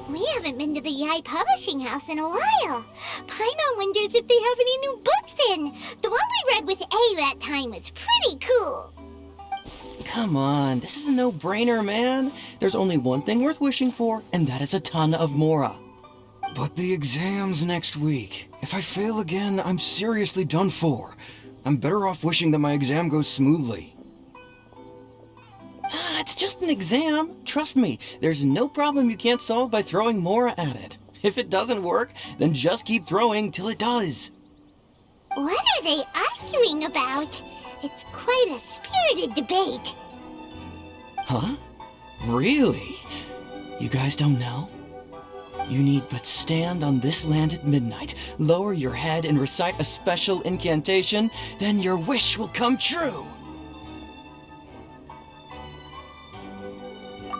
We haven't been to the Yae publishing house in a while. Paimon wonders if they have any new books in. The one we read with A that time was pretty cool. Come on, this is a no-brainer, man. There's only one thing worth wishing for, and that is a ton of Mora. But the exam's next week. If I fail again, I'm seriously done for. I'm better off wishing that my exam goes smoothly. It's just an exam. Trust me, there's no problem you can't solve by throwing Mora at it. If it doesn't work, then just keep throwing till it does. What are they arguing about? It's quite a spirited debate. Huh? Really? You guys don't know? You need but stand on this land at midnight, lower your head and recite a special incantation, then your wish will come true.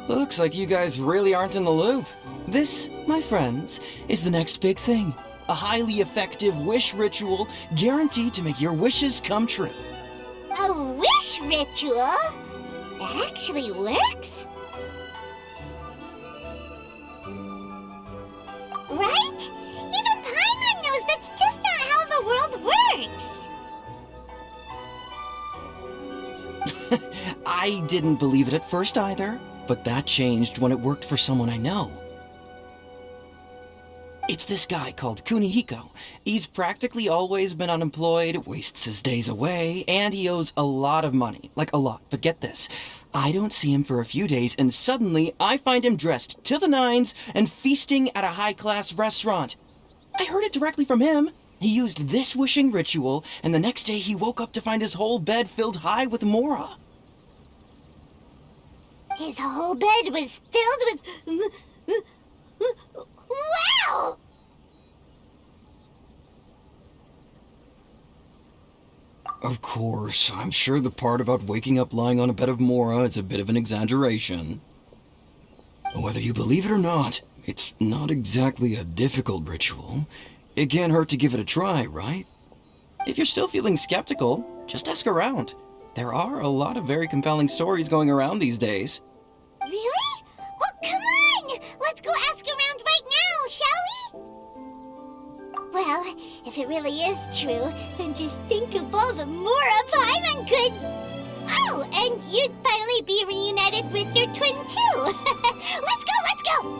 Looks like you guys really aren't in the loop. This, my friends, is the next big thing. A highly effective wish ritual guaranteed to make your wishes come true. A wish ritual? That actually works? Right? Even Paimon knows that's just not how the world works. I didn't believe it at first either, but that changed when it worked for someone I know. It's this guy called Kunihiko. He's practically always been unemployed, wastes his days away, and he owes a lot of money. Like a lot, but get this. I don't see him for a few days, and suddenly I find him dressed to the nines and feasting at a high-class restaurant. I heard it directly from him. He used this wishing ritual, and the next day he woke up to find his whole bed filled high with Mora. His whole bed was filled with... Wow! Of course, I'm sure the part about waking up lying on a bed of Mora is a bit of an exaggeration. Whether you believe it or not, it's not exactly a difficult ritual. It can't hurt to give it a try, right? If you're still feeling skeptical, just ask around. There are a lot of very compelling stories going around these days. Really? Well, come on! Let's go ask around right now, shall we? Well, if it really is true, then just think of all the Mora Paimon could... Oh, and you'd finally be reunited with your twin, too! Let's go, let's go!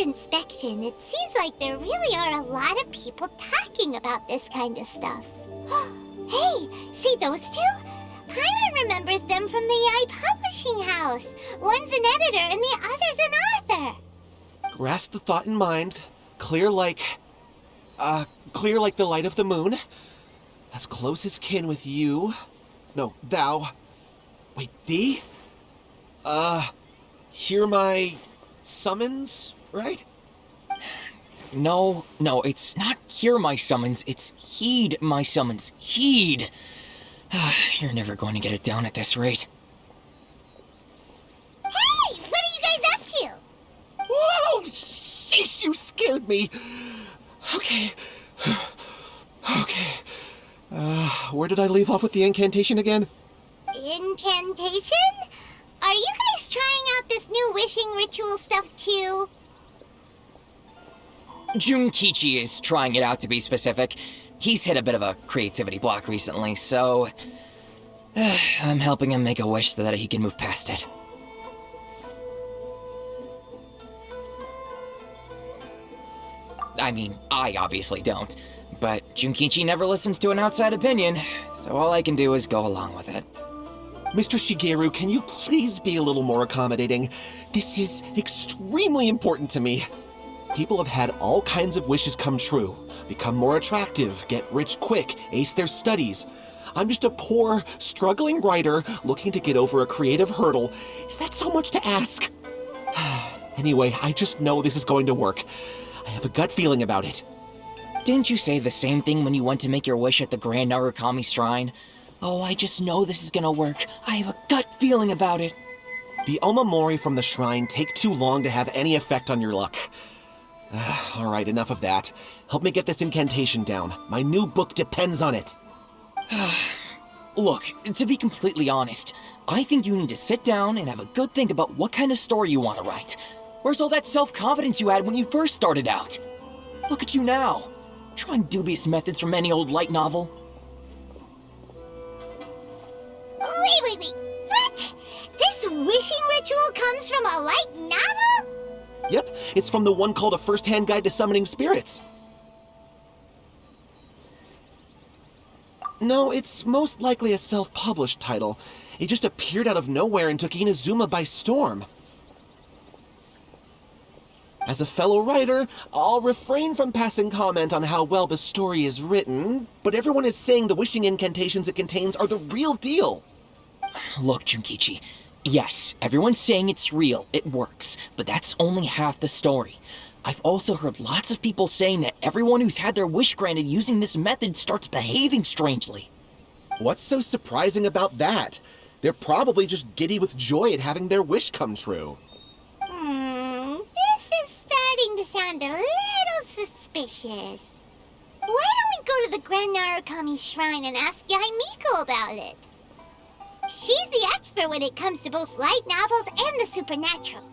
Inspection, it seems like there really are a lot of people talking about this kind of stuff. Hey, see those two? Paimon remembers them from the Yae publishing house. One's an editor and the other's an author. Grasp the thought in mind. Clear like the light of the moon. As close as kin with you. No, thou. Wait, thee? Hear my summons? Right? No, it's not hear my summons, it's heed my summons. Heed! You're never going to get it down at this rate. Hey! What are you guys up to? Whoa! Sheesh, you scared me! Okay. Where did I leave off with the incantation again? Incantation? Are you guys trying out this new wishing ritual stuff too? Junkichi is trying it out, to be specific. He's hit a bit of a creativity block recently, so... I'm helping him make a wish so that he can move past it. I mean, I obviously don't. but Junkichi never listens to an outside opinion, so all I can do is go along with it. Mr. Shigeru, can you please be a little more accommodating? This is extremely important to me. People have had all kinds of wishes come true. Become more attractive, get rich quick, ace their studies. I'm just a poor, struggling writer looking to get over a creative hurdle. Is that so much to ask? Anyway, I just know this is going to work. I have a gut feeling about it. Didn't you say the same thing when you went to make your wish at the Grand Narukami Shrine? Oh, I just know this is gonna work. I have a gut feeling about it. The Omamori from the shrine take too long to have any effect on your luck. Alright, enough of that. Help me get this incantation down. My new book depends on it. Look, to be completely honest, I think you need to sit down and have a good think about what kind of story you want to write. Where's all that self-confidence you had when you first started out? Look at you now, trying dubious methods from any old light novel. Wait. What? This wishing ritual comes from a light novel? Yep, it's from the one called A First-Hand Guide to Summoning Spirits. No, it's most likely a self-published title. It just appeared out of nowhere and took Inazuma by storm. As a fellow writer, I'll refrain from passing comment on how well the story is written, but everyone is saying the wishing incantations it contains are the real deal. Look, Junkichi, yes, everyone's saying it's real, it works, but that's only half the story. I've also heard lots of people saying that everyone who's had their wish granted using this method starts behaving strangely. What's so surprising about that? They're probably just giddy with joy at having their wish come true. This is starting to sound a little suspicious. Why don't we go to the Grand Narukami Shrine and ask Yae Miko about it? She's the expert when it comes to both light novels and the supernatural.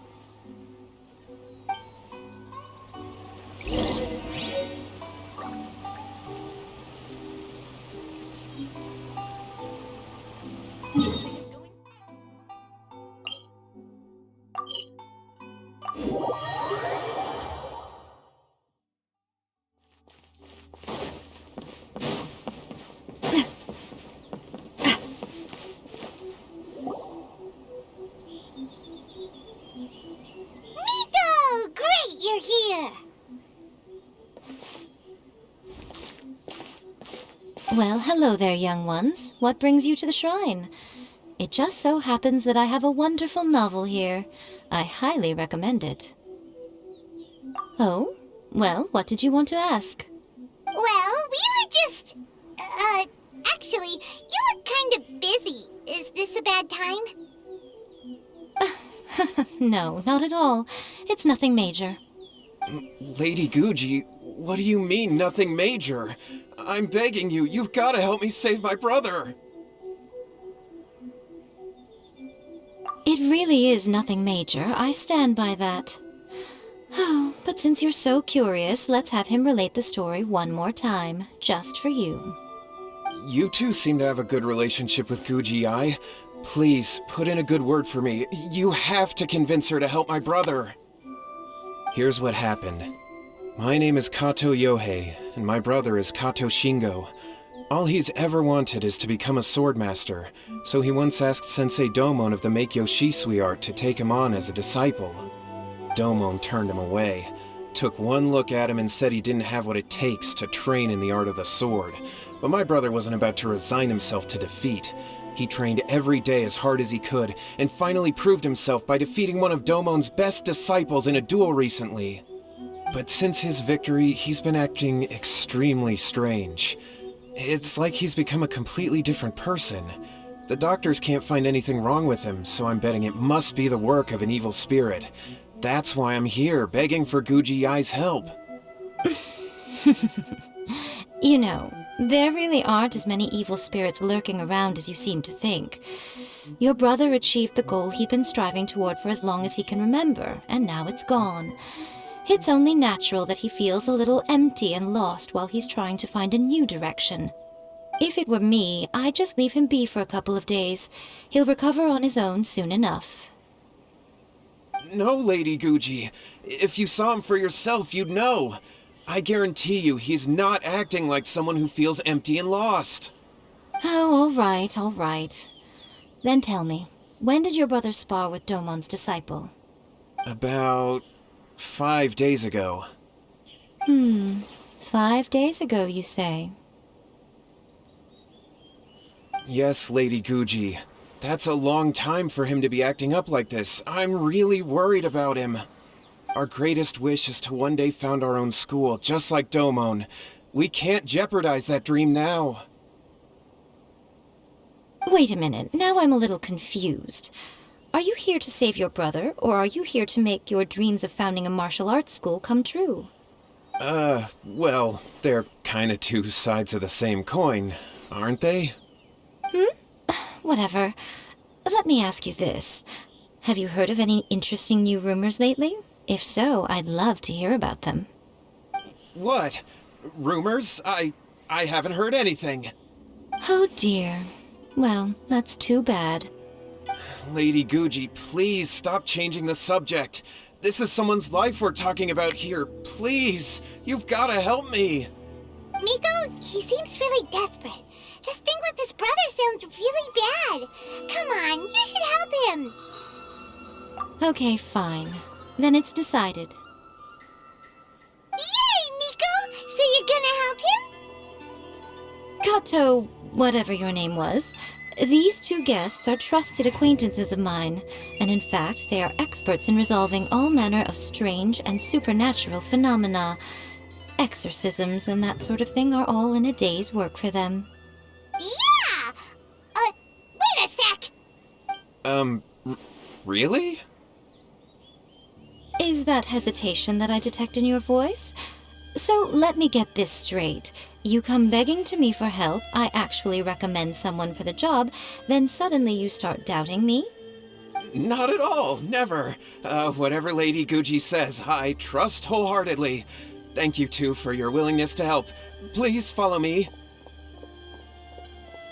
Miko! Great, you're here! Well, hello there, young ones. What brings you to the shrine? It just so happens that I have a wonderful novel here. I highly recommend it. Oh? Well, what did you want to ask? Well, we were just... actually, you look kind of busy. Is this a bad time? No, not at all. It's nothing major. Lady Guji, what do you mean, nothing major? I'm begging you, you've got to help me save my brother! It really is nothing major. I stand by that. Oh, but since you're so curious, let's have him relate the story one more time, just for you. You two seem to have a good relationship with Guji-ai. Please, put in a good word for me. You have to convince her to help my brother. Here's what happened. My name is Kato Yohei, and my brother is Kato Shingo. All he's ever wanted is to become a swordmaster, so he once asked Sensei Domon of the Meikyo Shisui art to take him on as a disciple. Domon turned him away, took one look at him and said he didn't have what it takes to train in the art of the sword. But my brother wasn't about to resign himself to defeat. He trained every day as hard as he could, and finally proved himself by defeating one of Domon's best disciples in a duel recently. But since his victory, he's been acting extremely strange. It's like he's become a completely different person. The doctors can't find anything wrong with him, so I'm betting it must be the work of an evil spirit. That's why I'm here, begging for Guji-ai's help. You know, there really aren't as many evil spirits lurking around as you seem to think. Your brother achieved the goal he'd been striving toward for as long as he can remember, and now it's gone. It's only natural that he feels a little empty and lost while he's trying to find a new direction. If it were me, I'd just leave him be for a couple of days. He'll recover on his own soon enough. No, Lady Guji. If you saw him for yourself, you'd know. I guarantee you he's not acting like someone who feels empty and lost. Oh, all right, all right. Then tell me, when did your brother spar with Domon's disciple? About 5 days ago. 5 days ago, you say? Yes, Lady Guji. That's a long time for him to be acting up like this. I'm really worried about him. Our greatest wish is to one day found our own school, just like Domon. We can't jeopardize that dream now. Wait a minute, now I'm a little confused. Are you here to save your brother, or are you here to make your dreams of founding a martial arts school come true? Well, they're kinda two sides of the same coin, aren't they? Whatever. Let me ask you this. Have you heard of any interesting new rumors lately? If so, I'd love to hear about them. What? Rumors? I haven't heard anything. Oh dear. Well, that's too bad. Lady Guji, please stop changing the subject. This is someone's life we're talking about here. Please, you've gotta help me. Miko, he seems really desperate. This thing with his brother sounds really bad. Come on, you should help him. Okay, fine. Then it's decided. Yay, Miko! So you're gonna help him? Kato, whatever your name was, these two guests are trusted acquaintances of mine, and in fact, they are experts in resolving all manner of strange and supernatural phenomena. Exorcisms and that sort of thing are all in a day's work for them. Yeah! Wait a sec! Really? Is that hesitation that I detect in your voice? So let me get this straight. You come begging to me for help, I actually recommend someone for the job, then suddenly you start doubting me? Not at all, never. Whatever Lady Guji says, I trust wholeheartedly. Thank you two for your willingness to help. Please follow me.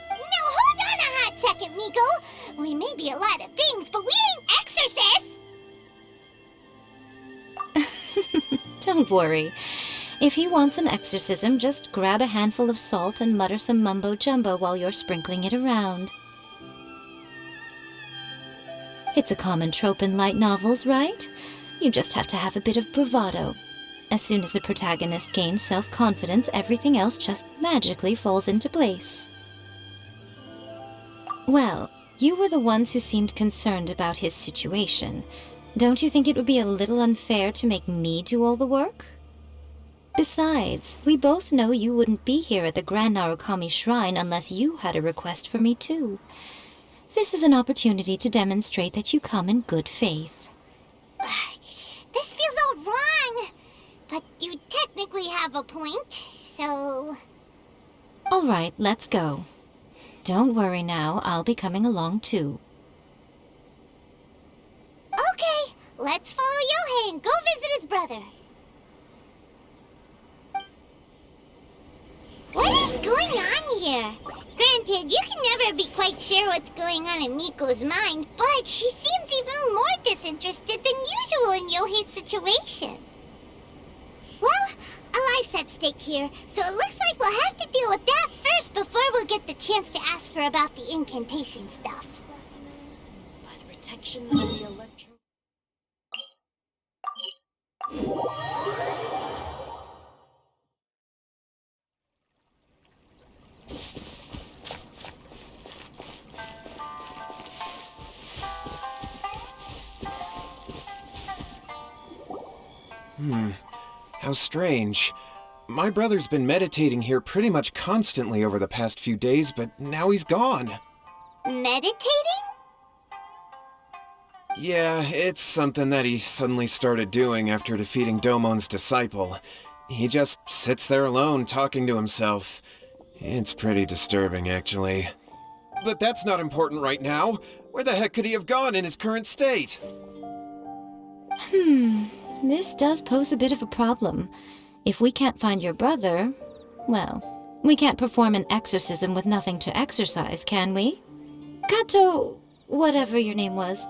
Now hold on a hot second, Miko. We may be a lot of things, but we ain't exorcists! Don't worry. If he wants an exorcism, just grab a handful of salt and mutter some mumbo-jumbo while you're sprinkling it around. It's a common trope in light novels, right? You just have to have a bit of bravado. As soon as the protagonist gains self-confidence, everything else just magically falls into place. Well, you were the ones who seemed concerned about his situation. Don't you think it would be a little unfair to make me do all the work? Besides, we both know you wouldn't be here at the Grand Narukami Shrine unless you had a request for me too. This is an opportunity to demonstrate that you come in good faith. This feels all wrong. But you technically have a point, so... All right, let's go. Don't worry now, I'll be coming along too. Okay, let's follow Yohei and go visit his brother. What is going on here? Granted, you can never be quite sure what's going on in Miko's mind, but she seems even more disinterested than usual in Yohei's situation. Well, a life's at stake here, so it looks like we'll have to deal with that first before we'll get the chance to ask her about the incantation stuff. By the protection of the electro... How strange. My brother's been meditating here pretty much constantly over the past few days, but now he's gone. Meditating? Yeah, it's something that he suddenly started doing after defeating Domon's disciple. He just sits there alone, talking to himself. It's pretty disturbing, actually. But that's not important right now. Where the heck could he have gone in his current state? This does pose a bit of a problem. If we can't find your brother, well, we can't perform an exorcism with nothing to exorcise, can we? Kato, whatever your name was,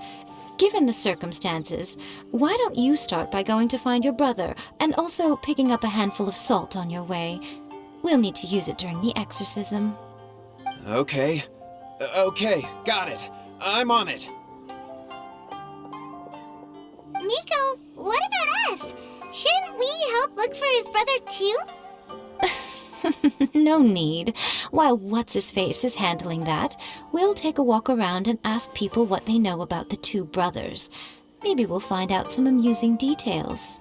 Given the circumstances, why don't you start by going to find your brother and also picking up a handful of salt on your way? We'll need to use it during the exorcism. Okay. Okay, got it. I'm on it. Miko, what about us? Shouldn't we help look for his brother too? No need. While What's-His-Face is handling that, we'll take a walk around and ask people what they know about the two brothers. Maybe we'll find out some amusing details.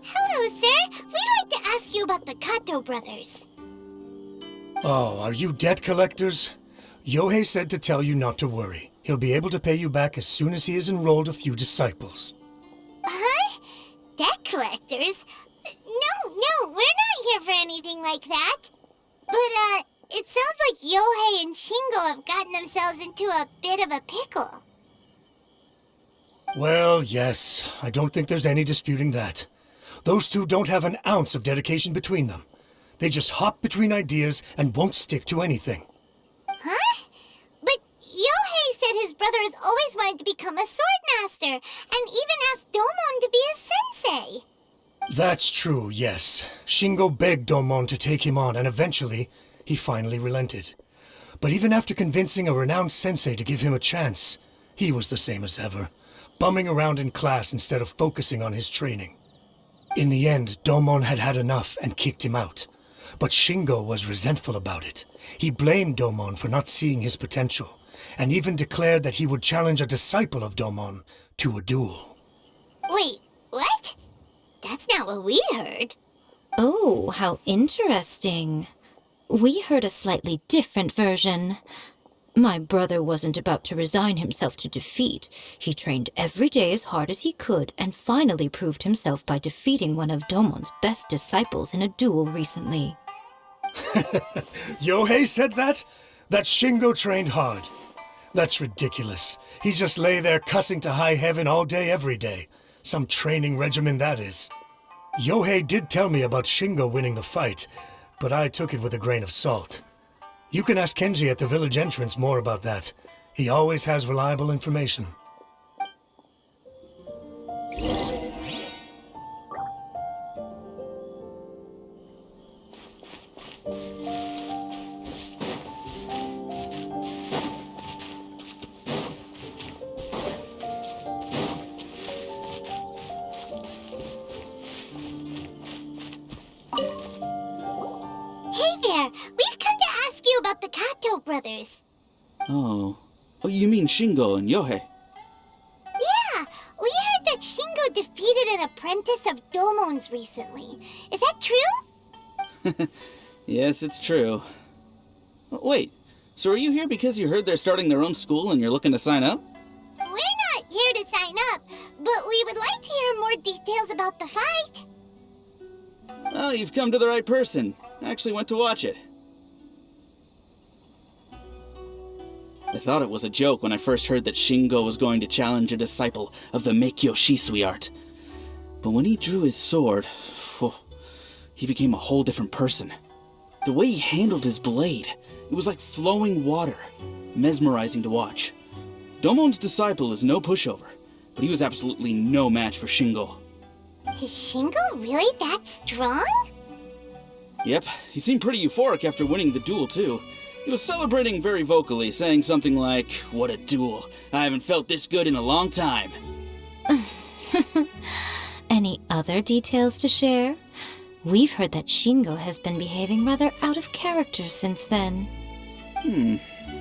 Hello, sir. We'd like to ask you about the Kato brothers. Oh, are you debt collectors? Yohei said to tell you not to worry. He'll be able to pay you back as soon as he has enrolled a few disciples. Huh? Debt collectors? No, we're not here for anything like that. But, it sounds like Yohei and Shingo have gotten themselves into a bit of a pickle. Well, yes, I don't think there's any disputing that. Those two don't have an ounce of dedication between them. They just hop between ideas and won't stick to anything. Huh? But Yohei said his brother has always wanted to become a swordmaster, and even asked Domon to be his sensei. That's true, yes. Shingo begged Domon to take him on, and eventually, he finally relented. But even after convincing a renowned sensei to give him a chance, he was the same as ever, bumming around in class instead of focusing on his training. In the end, Domon had had enough and kicked him out. But Shingo was resentful about it. He blamed Domon for not seeing his potential, and even declared that he would challenge a disciple of Domon to a duel. Wait, what? That's not what we heard. Oh, how interesting. We heard a slightly different version. My brother wasn't about to resign himself to defeat. He trained every day as hard as he could and finally proved himself by defeating one of Domon's best disciples in a duel recently. Yohei said that? That Shingo trained hard. That's ridiculous. He just lay there cussing to high heaven all day every day. Some training regimen that is. Yohei did tell me about Shingo winning the fight, but I took it with a grain of salt. You can ask Kenji at the village entrance more about that. He always has reliable information. Hey there, we've come to ask you about the Kato brothers. Oh, you mean Shingo and Yohei? Yeah, we heard that Shingo defeated an apprentice of Domon's recently. Is that true? Yes, it's true. Wait, so are you here because you heard they're starting their own school and you're looking to sign up? We're not here to sign up, but we would like to hear more details about the fight. Well, you've come to the right person. I actually went to watch it. I thought it was a joke when I first heard that Shingo was going to challenge a disciple of the Meikyo Shisui art. But when he drew his sword, he became a whole different person. The way he handled his blade, it was like flowing water, mesmerizing to watch. Domon's disciple is no pushover, but he was absolutely no match for Shingo. Is Shingo really that strong? Yep, he seemed pretty euphoric after winning the duel too. He was celebrating very vocally, saying something like, "What a duel. I haven't felt this good in a long time." Any other details to share? We've heard that Shingo has been behaving rather out of character since then.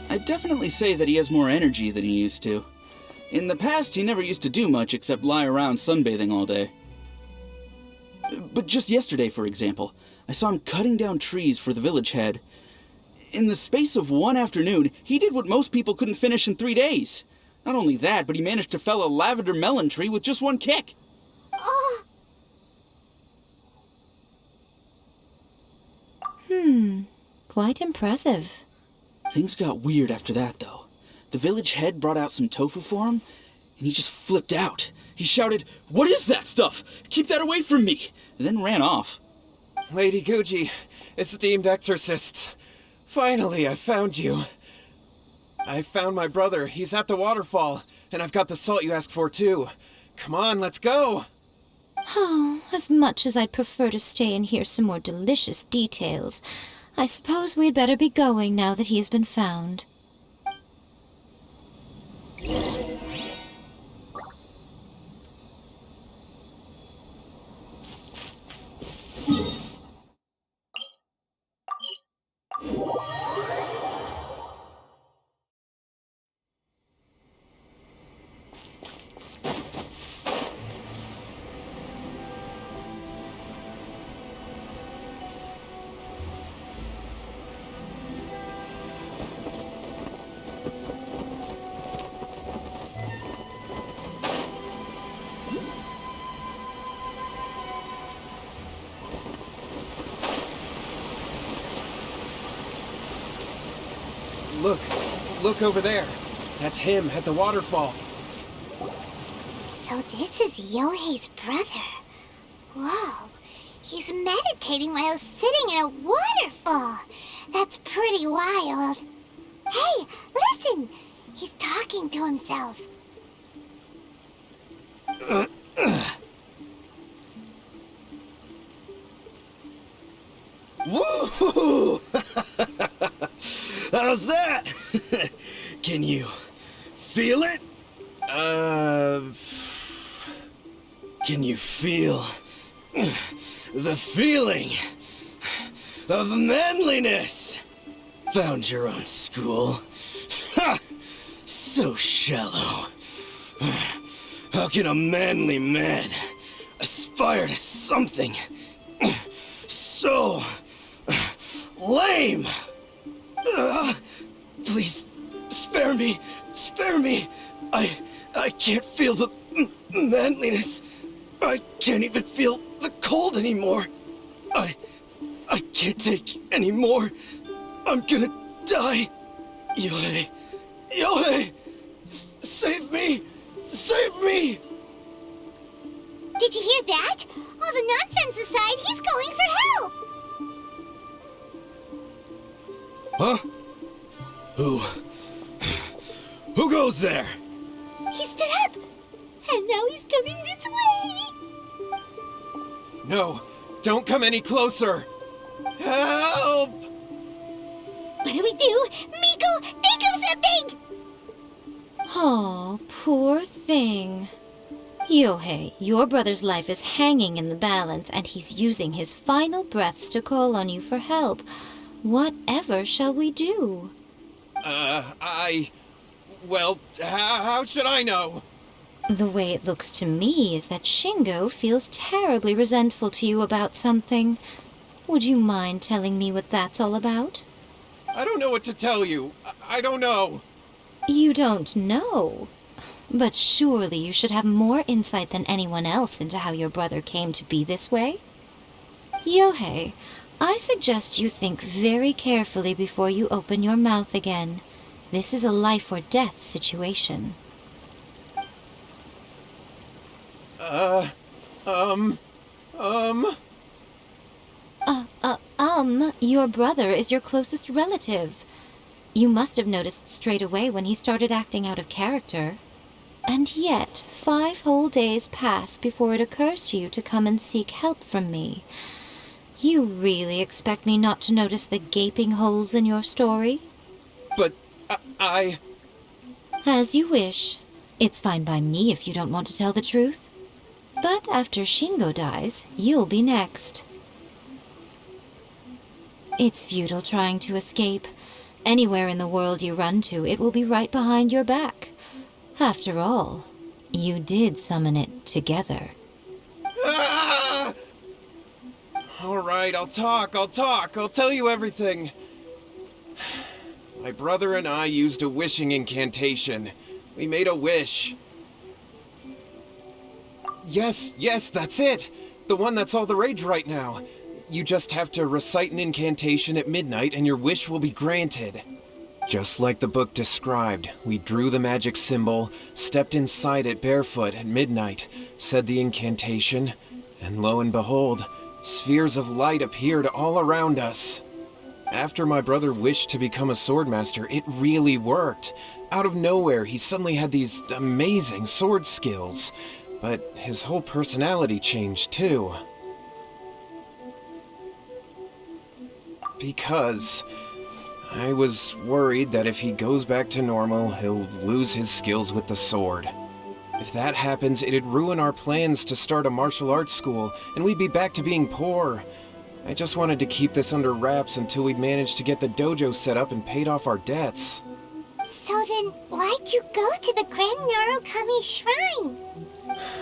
I'd definitely say that he has more energy than he used to. In the past, he never used to do much except lie around sunbathing all day. But just yesterday, for example, I saw him cutting down trees for the village head. In the space of one afternoon, he did what most people couldn't finish in 3 days. Not only that, but he managed to fell a lavender melon tree with just one kick. Oh, quite impressive. Things got weird after that, though. The village head brought out some tofu for him, and he just flipped out. He shouted, "What is that stuff? Keep that away from me!" and then ran off. Lady Guji, esteemed exorcists, finally I found you. I found my brother. He's at the waterfall, and I've got the salt you asked for too. Come on, let's go! Oh, as much as I'd prefer to stay and hear some more delicious details, I suppose we'd better be going now that he has been found. Look over there. That's him at the waterfall. So this is Yohei's brother. Whoa. He's meditating while sitting in a waterfall. That's pretty wild. Hey, listen! He's talking to himself. Woo! How's that? Can you feel it? Can you feel the feeling of manliness? Found your own school. Ha! So shallow. How can a manly man aspire to something so lame? Please, spare me, spare me. I can't feel the manliness. I can't even feel the cold anymore. I can't take any more. I'm gonna die. Yohei, Yohei, save me, save me. Did you hear that? All the nonsense aside, he's calling for help! Huh? Who goes there? He stood up! And now he's coming this way! No, don't come any closer. Help! What do we do? Miko, think of something! Oh, poor thing. Yohei, your brother's life is hanging in the balance, and he's using his final breaths to call on you for help. Whatever shall we do? Well, how should I know? The way it looks to me is that Shingo feels terribly resentful to you about something. Would you mind telling me what that's all about? I don't know what to tell you. I don't know. You don't know? But surely you should have more insight than anyone else into how your brother came to be this way? Yohei, I suggest you think very carefully before you open your mouth again. This is a life or death situation. Your brother is your closest relative. You must have noticed straight away when he started acting out of character. And yet, 5 whole days pass before it occurs to you to come and seek help from me. You really expect me not to notice the gaping holes in your story? But I... As you wish. It's fine by me if you don't want to tell the truth. But after Shingo dies, you'll be next. It's futile trying to escape. Anywhere in the world you run to, it will be right behind your back. After all, you did summon it together. Ah! All right, I'll talk. I'll tell you everything. My brother and I used a wishing incantation. We made a wish. Yes, that's it. The one that's all the rage right now. you just have to recite an incantation at midnight and your wish will be granted. Just like the book described, we drew the magic symbol, stepped inside it barefoot at midnight, said the incantation, and lo and behold, spheres of light appeared all around us. After my brother wished to become a swordmaster, it really worked. Out of nowhere, he suddenly had these amazing sword skills, but his whole personality changed too. Because I was worried that if he goes back to normal, he'll lose his skills with the sword. If that happens, it'd ruin our plans to start a martial arts school, and we'd be back to being poor. I just wanted to keep this under wraps until we'd managed to get the dojo set up and paid off our debts. So then, why'd you go to the Grand Narukami Shrine?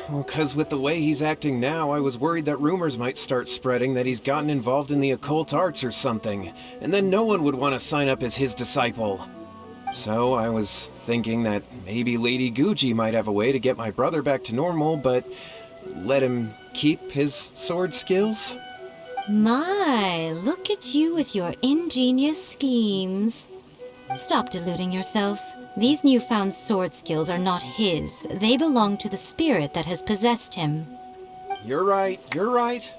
Well, 'cause with the way he's acting now, I was worried that rumors might start spreading that he's gotten involved in the occult arts or something, and then no one would want to sign up as his disciple. So I was thinking that maybe Lady Guji might have a way to get my brother back to normal, but let him keep his sword skills? My, look at you with your ingenious schemes. Stop deluding yourself. These newfound sword skills are not his. They belong to the spirit that has possessed him. You're right, you're right.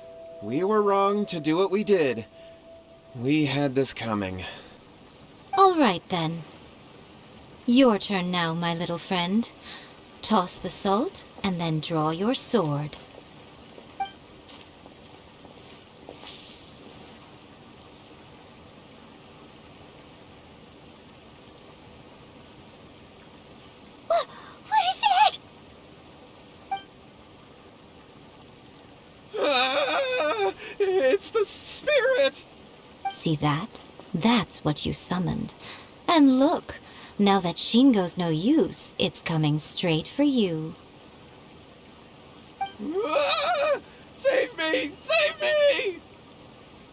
We were wrong to do what we did. We had this coming. All right, then. Your turn now, my little friend. Toss the salt, and then draw your sword. What is that? It's the spirit! See that? That's what you summoned. And look, now that Shingo's no use, it's coming straight for you. Save me! Save me!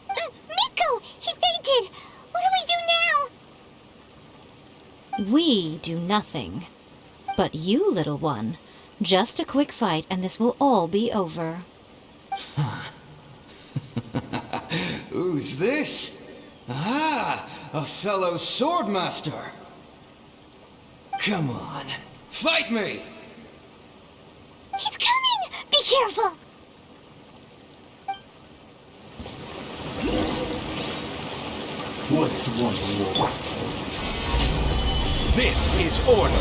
Miko! He fainted! What do we do now? We do nothing. But you, little one, just a quick fight and this will all be over. Who's this? Ah, a fellow swordmaster. Come on, fight me! He's coming! Be careful! What's one more? This is order.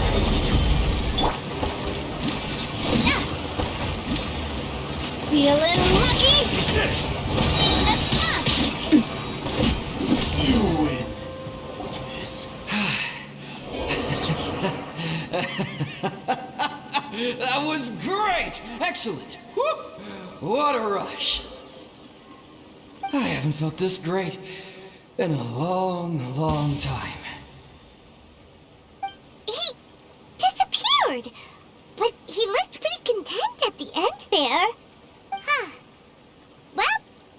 Feeling lucky? You win. This. That was great! Excellent! Woo! What a rush! I haven't felt this great in a long, long time. He disappeared! But he looked pretty content at the end there. Huh. Well,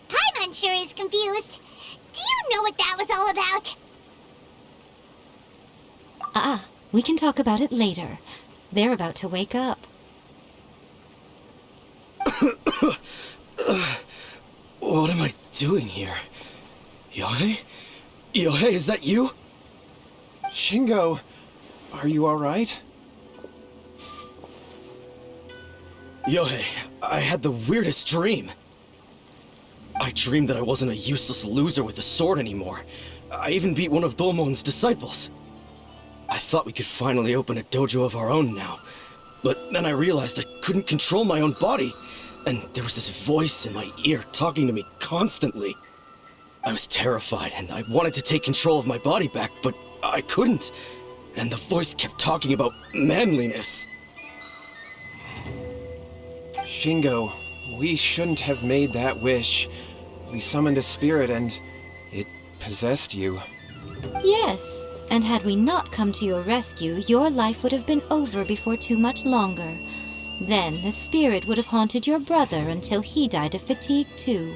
Paimon sure is confused. Do you know what that was all about? We can talk about it later. They're about to wake up. What am I doing here? Yae? Yae, is that you? Shingo, are you alright? Yae, I had the weirdest dream. I dreamed that I wasn't a useless loser with a sword anymore. I even beat one of Domon's disciples. I thought we could finally open a dojo of our own now. But then I realized I couldn't control my own body, and there was this voice in my ear talking to me constantly. I was terrified, and I wanted to take control of my body back, but I couldn't. And the voice kept talking about manliness. Shingo, we shouldn't have made that wish. We summoned a spirit and it possessed you. Yes, and had we not come to your rescue, your life would have been over before too much longer. Then the spirit would have haunted your brother until he died of fatigue too.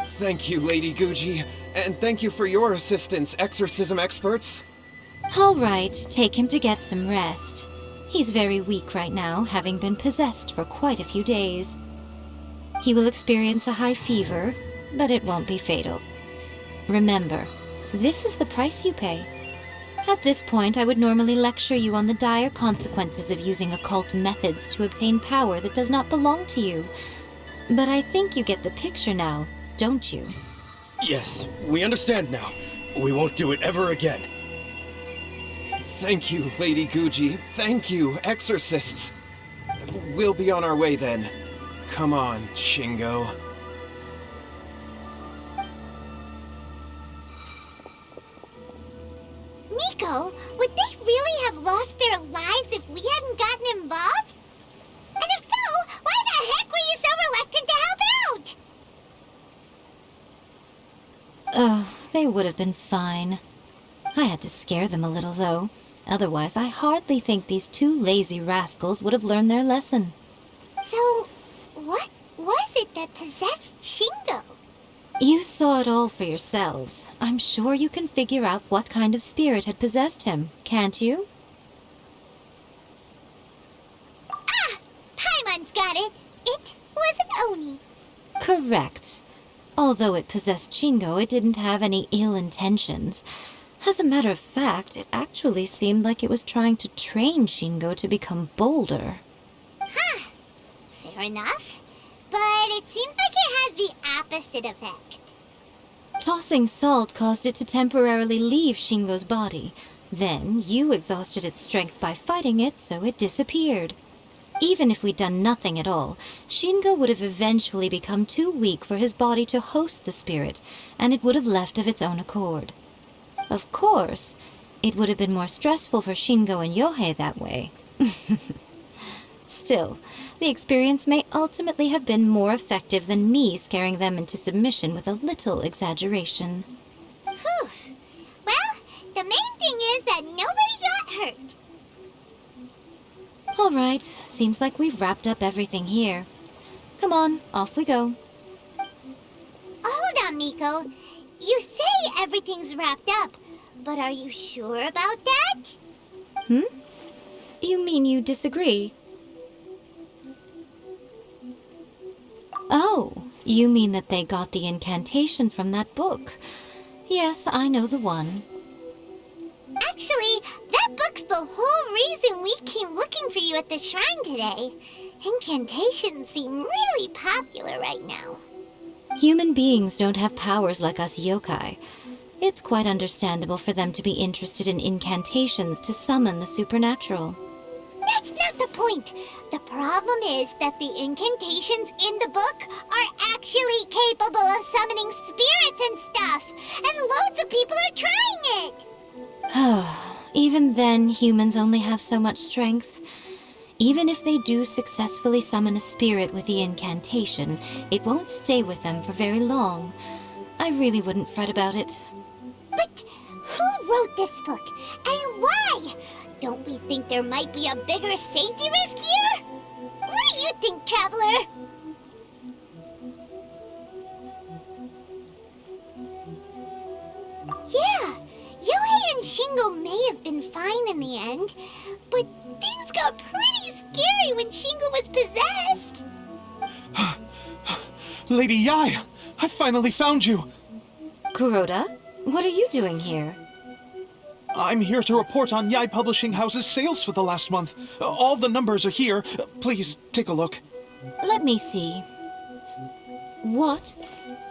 Thank you, Lady Guji, and thank you for your assistance, exorcism experts. All right, take him to get some rest. He's very weak right now, having been possessed for quite a few days. He will experience a high fever, but it won't be fatal. Remember, this is the price you pay. At this point, I would normally lecture you on the dire consequences of using occult methods to obtain power that does not belong to you. But I think you get the picture now, don't you? Yes, we understand now. We won't do it ever again. Thank you, Lady Guji. Thank you, exorcists. We'll be on our way then. Come on, Shingo. Miko, would they really have lost their lives if we hadn't gotten involved? And if so, why the heck were you so reluctant to help out? Oh, they would have been fine. I had to scare them a little, though. Otherwise, I hardly think these two lazy rascals would have learned their lesson. So, what was it that possessed Shingo? You saw it all for yourselves. I'm sure you can figure out what kind of spirit had possessed him, can't you? Ah! Paimon's got it! It was an Oni. Correct. Although it possessed Shingo, it didn't have any ill intentions. As a matter of fact, it actually seemed like it was trying to train Shingo to become bolder. Huh. Fair enough. But it seemed like it had the opposite effect. Tossing salt caused it to temporarily leave Shingo's body. Then, you exhausted its strength by fighting it, so it disappeared. Even if we'd done nothing at all, Shingo would have eventually become too weak for his body to host the spirit, and it would have left of its own accord. Of course, it would have been more stressful for Shingo and Yohei that way. Still, the experience may ultimately have been more effective than me scaring them into submission with a little exaggeration. Whew. Well, the main thing is that nobody got hurt. All right, seems like we've wrapped up everything here. Come on, off we go. Hold on, Miko. You say everything's wrapped up, but are you sure about that? You mean you disagree? Oh, you mean that they got the incantation from that book. Yes, I know the one. Actually, that book's the whole reason we came looking for you at the shrine today. Incantations seem really popular right now. Human beings don't have powers like us yokai. It's quite understandable for them to be interested in incantations to summon the supernatural. That's not the point. The problem is that the incantations in the book are actually capable of summoning spirits and stuff, and loads of people are trying it. Even then, humans only have so much strength. Even if they do successfully summon a spirit with the incantation, it won't stay with them for very long. I really wouldn't fret about it. But who wrote this book, and why? Don't we think there might be a bigger safety risk here? What do you think, Traveler? Yeah, Yohei and Shingo may have been fine in the end, but things got pretty scary when Shingo was possessed. Lady Yae, I finally found you. Kuroda, what are you doing here? I'm here to report on Yae Publishing House's sales for the last month. All the numbers are here. Please take a look. Let me see. What?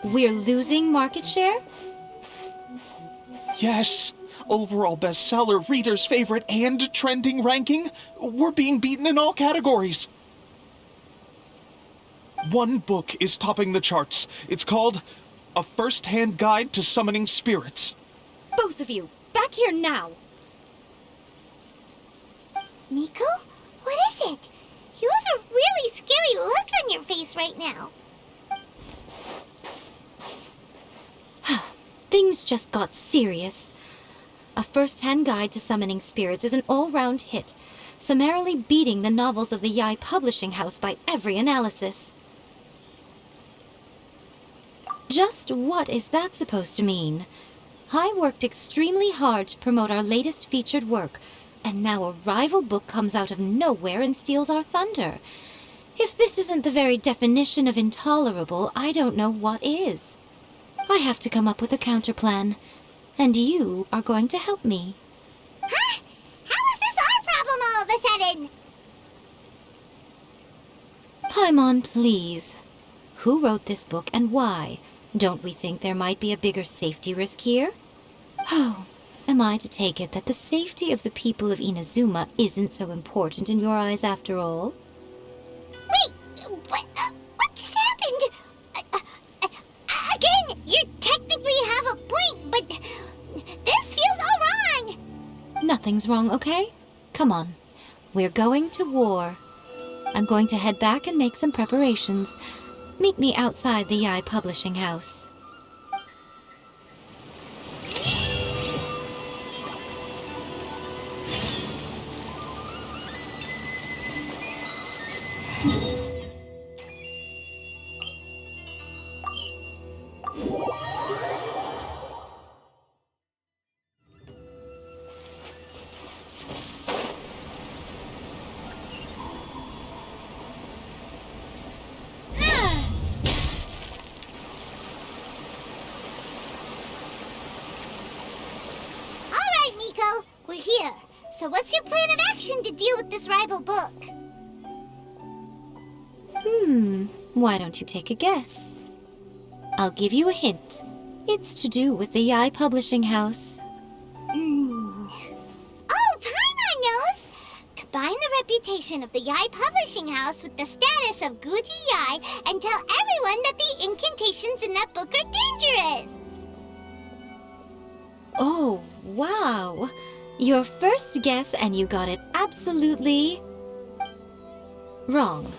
We're losing market share? Yes. Overall bestseller, reader's favorite, and trending ranking. We're being beaten in all categories. One book is topping the charts. It's called A First-Hand Guide to Summoning Spirits. Both of you, back here now! Miko? What is it? You have a really scary look on your face right now. Things just got serious. A First-Hand Guide to Summoning Spirits is an all-round hit, summarily beating the novels of the Yae Publishing House by every analysis. Just what is that supposed to mean? I worked extremely hard to promote our latest featured work, and now a rival book comes out of nowhere and steals our thunder. If this isn't the very definition of intolerable, I don't know what is. I have to come up with a counterplan, and you are going to help me. Huh? How is this our problem all of a sudden? Paimon, please. Who wrote this book and why? Don't we think there might be a bigger safety risk here? Oh, am I to take it that the safety of the people of Inazuma isn't so important in your eyes after all? Wait, what just happened? Again, you technically have a point, but this feels all wrong. Nothing's wrong, okay? Come on. We're going to war. I'm going to head back and make some preparations. Meet me outside the Yae publishing house. Miko, we're here. So what's your plan of action to deal with this rival book? Why don't you take a guess? I'll give you a hint. It's to do with the Yae publishing house. Oh, Paimon knows! Combine the reputation of the Yae publishing house with the status of Guji Yae and tell everyone that the incantations in that book are dangerous! Oh, wow. Your first guess and you got it absolutely wrong.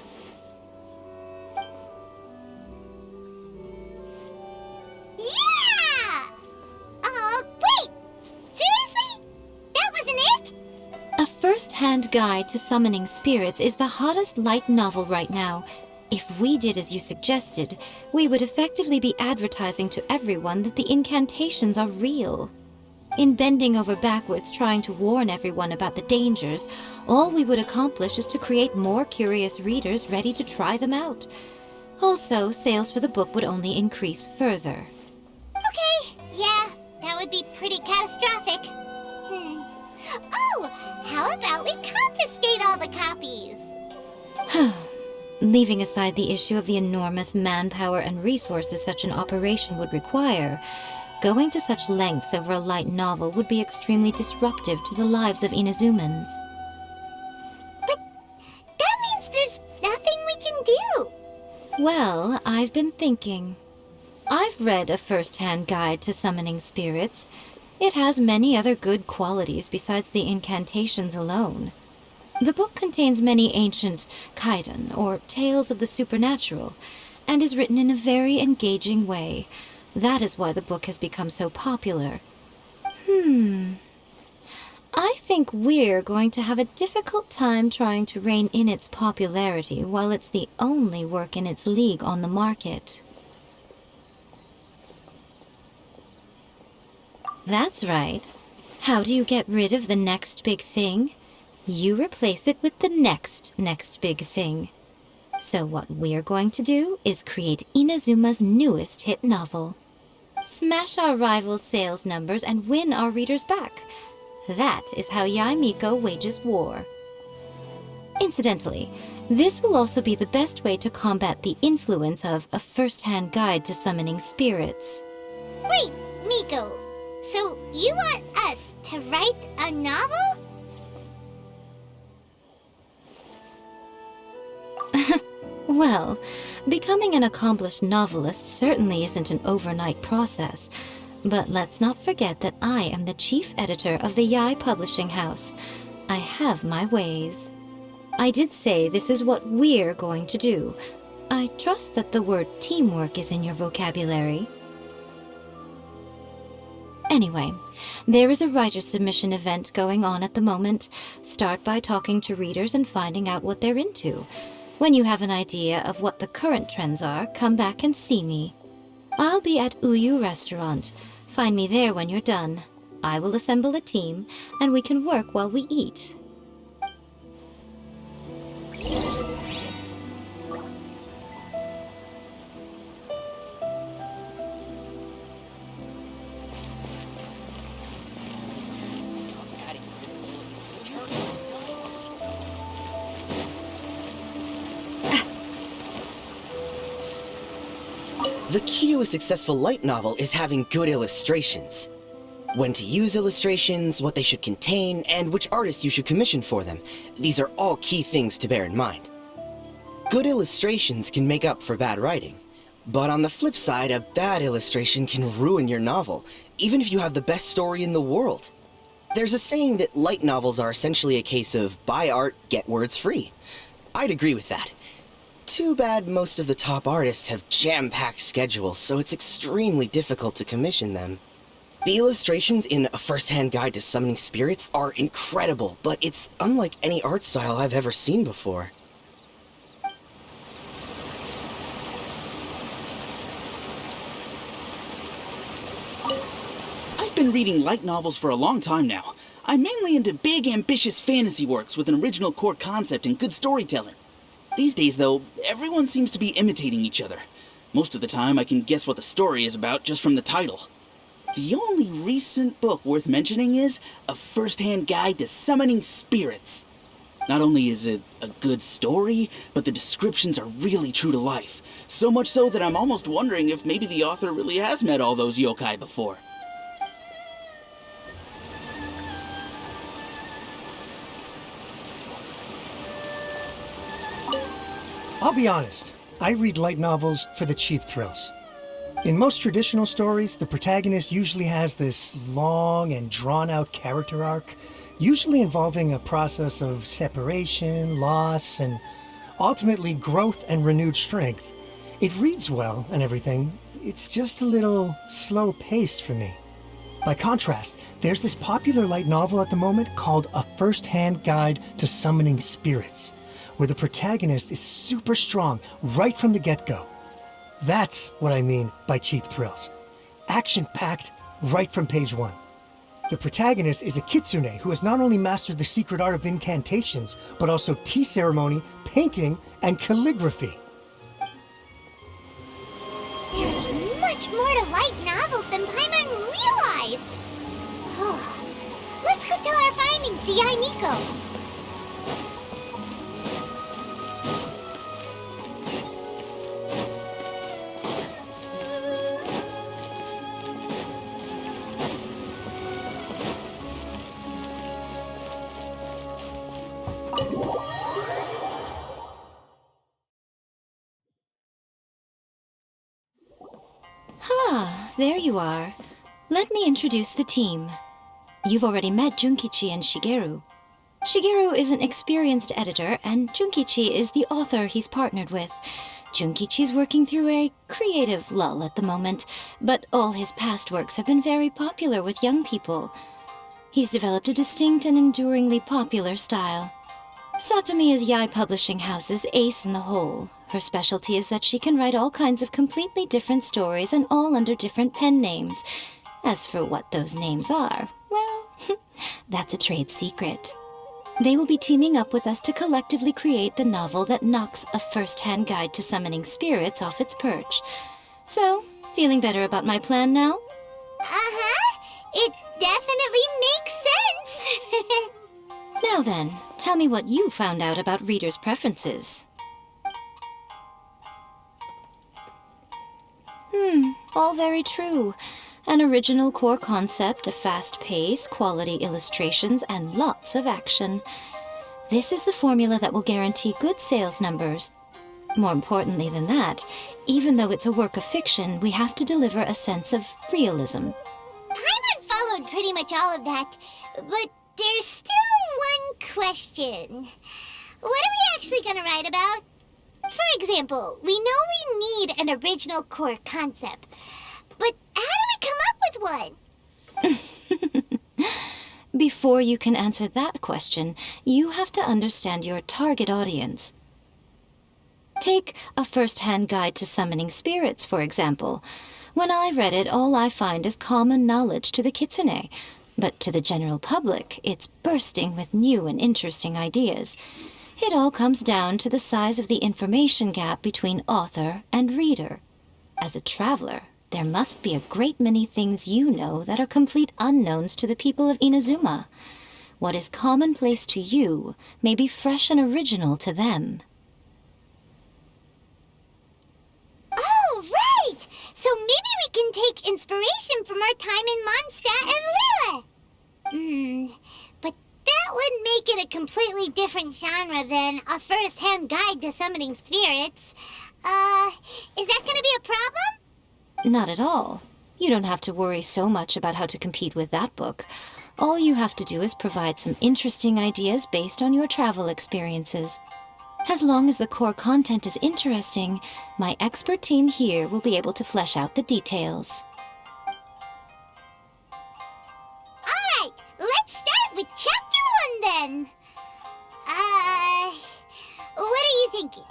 Yeah! Wait! Seriously? That wasn't it? A first-hand guide to summoning spirits is the hottest light novel right now. If we did as you suggested, we would effectively be advertising to everyone that the incantations are real. In bending over backwards trying to warn everyone about the dangers, all we would accomplish is to create more curious readers ready to try them out. Also, sales for the book would only increase further. Okay, yeah, that would be pretty catastrophic. Oh, how about we confiscate all the copies? Leaving aside the issue of the enormous manpower and resources such an operation would require, going to such lengths over a light novel would be extremely disruptive to the lives of Inazumans. But that means there's nothing we can do. Well, I've been thinking. I've read a first-hand guide to summoning spirits. It has many other good qualities besides the incantations alone. The book contains many ancient kaidan, or tales of the supernatural, and is written in a very engaging way. That is why the book has become so popular. I think we're going to have a difficult time trying to rein in its popularity while it's the only work in its league on the market. That's right. How do you get rid of the next big thing? You replace it with the next big thing. So what we're going to do is create Inazuma's newest hit novel. Smash our rival's sales numbers and win our readers back. That is how Yae Miko wages war. Incidentally, this will also be the best way to combat the influence of a first-hand guide to summoning spirits. Wait, Miko, so you want us to write a novel? Well, becoming an accomplished novelist certainly isn't an overnight process. But let's not forget that I am the chief editor of the Yae publishing house. I have my ways. I did say this is what we're going to do. I trust that the word teamwork is in your vocabulary. Anyway, there is a writer's submission event going on at the moment. Start by talking to readers and finding out what they're into. When you have an idea of what the current trends are, come back and see me. I'll be at Uyu Restaurant. Find me there when you're done. I will assemble a team, and we can work while we eat. The key to a successful light novel is having good illustrations. When to use illustrations, what they should contain, and which artist you should commission for them. These are all key things to bear in mind. Good illustrations can make up for bad writing. But on the flip side, a bad illustration can ruin your novel, even if you have the best story in the world. There's a saying that light novels are essentially a case of buy art, get words free. I'd agree with that. Too bad most of the top artists have jam-packed schedules, so it's extremely difficult to commission them. The illustrations in A First-Hand Guide to Summoning Spirits are incredible, but it's unlike any art style I've ever seen before. I've been reading light novels for a long time now. I'm mainly into big, ambitious fantasy works with an original core concept and good storytelling. These days, though, everyone seems to be imitating each other. Most of the time, I can guess what the story is about just from the title. The only recent book worth mentioning is A First-Hand Guide to Summoning Spirits. Not only is it a good story, but the descriptions are really true to life. So much so that I'm almost wondering if maybe the author really has met all those yokai before. I'll be honest, I read light novels for the cheap thrills. In most traditional stories, the protagonist usually has this long and drawn-out character arc, usually involving a process of separation, loss, and ultimately growth and renewed strength. It reads well and everything, it's just a little slow-paced for me. By contrast, there's this popular light novel at the moment called A First-Hand Guide to Summoning Spirits, where the protagonist is super strong right from the get-go. That's what I mean by cheap thrills. Action-packed right from page 1. The protagonist is a kitsune who has not only mastered the secret art of incantations, but also tea ceremony, painting, and calligraphy. There's much more to light novels than Paimon realized. Let's go tell our findings to Yae Miko. There you are. Let me introduce the team. You've already met Junkichi and Shigeru. Shigeru is an experienced editor, and Junkichi is the author he's partnered with. Junkichi's working through a creative lull at the moment, but all his past works have been very popular with young people. He's developed a distinct and enduringly popular style. Satomi is Yae Publishing House's ace in the hole. Her specialty is that she can write all kinds of completely different stories and all under different pen names. As for what those names are, well, that's a trade secret. They will be teaming up with us to collectively create the novel that knocks A First-Hand Guide to Summoning Spirits off its perch. So, feeling better about my plan now? Uh-huh. It definitely makes sense. Now then, tell me what you found out about readers' preferences. All very true. An original core concept, a fast pace, quality illustrations, and lots of action. This is the formula that will guarantee good sales numbers. More importantly than that, even though it's a work of fiction, we have to deliver a sense of realism. Paimon followed pretty much all of that, but there's still one question. What are we actually gonna write about? For example, we know we need an original core concept, but how do we come up with one? Before you can answer that question, you have to understand your target audience. Take A First-Hand Guide to Summoning Spirits, for example. When I read it, all I find is common knowledge to the kitsune. But to the general public, it's bursting with new and interesting ideas. It all comes down to the size of the information gap between author and reader. As a traveler, there must be a great many things you know that are complete unknowns to the people of Inazuma. What is commonplace to you may be fresh and original to them. Oh, right! take inspiration from our time in Mondstadt and Lille. But that would make it a completely different genre than a first-hand guide to summoning spirits. Is that gonna be a problem? Not at all. You don't have to worry so much about how to compete with that book. All you have to do is provide some interesting ideas based on your travel experiences. As long as the core content is interesting, my expert team here will be able to flesh out the details. Alright, let's start with Chapter 1 then. What are you thinking?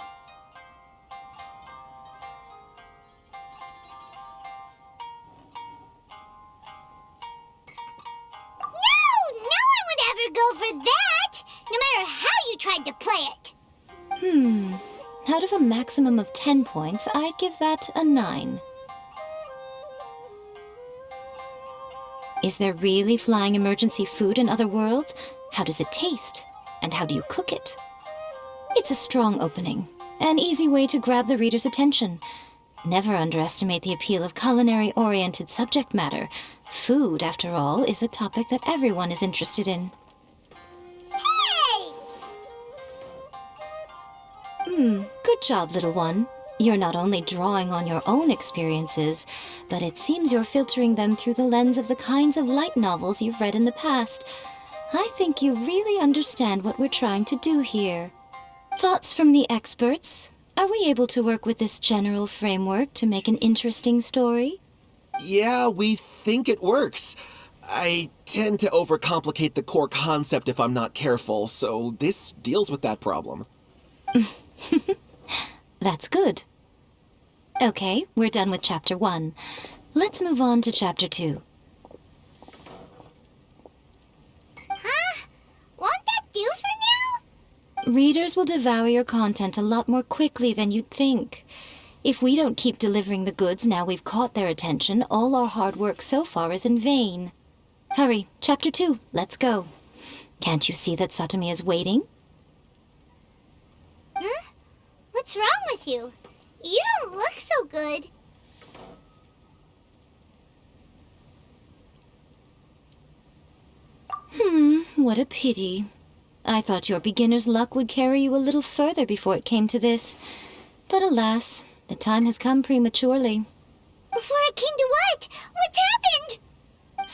No one would ever go for that, no matter how you tried to play it. Out of a maximum of 10 points, I'd give that a 9. Is there really flying emergency food in other worlds? How does it taste? And how do you cook it? It's a strong opening, an easy way to grab the reader's attention. Never underestimate the appeal of culinary-oriented subject matter. Food, after all, is a topic that everyone is interested in. Hey! Good job, little one. You're not only drawing on your own experiences, but it seems you're filtering them through the lens of the kinds of light novels you've read in the past. I think you really understand what we're trying to do here. Thoughts from the experts? Are we able to work with this general framework to make an interesting story? Yeah, we think it works. I tend to overcomplicate the core concept if I'm not careful, so this deals with that problem. That's good. Okay, we're done with Chapter 1. Let's move on to Chapter 2. Huh? Won't that do for now? Readers will devour your content a lot more quickly than you'd think. If we don't keep delivering the goods now we've caught their attention, all our hard work so far is in vain. Hurry, Chapter 2, let's go. Can't you see that Satomi is waiting? Huh? What's wrong with you? You don't look so good. What a pity. I thought your beginner's luck would carry you a little further before it came to this. But alas, the time has come prematurely. Before it came to what? What's happened?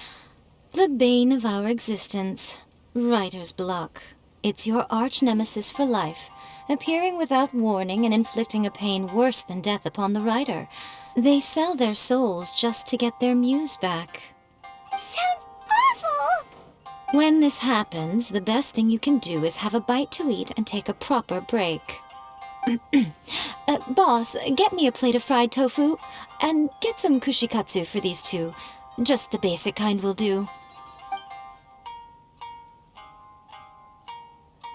The bane of our existence. Writer's block. It's your arch-nemesis for life, appearing without warning and inflicting a pain worse than death upon the writer. They sell their souls just to get their muse back. Sounds awful! When this happens, the best thing you can do is have a bite to eat and take a proper break. Boss, get me a plate of fried tofu, and get some kushikatsu for these two. Just the basic kind will do.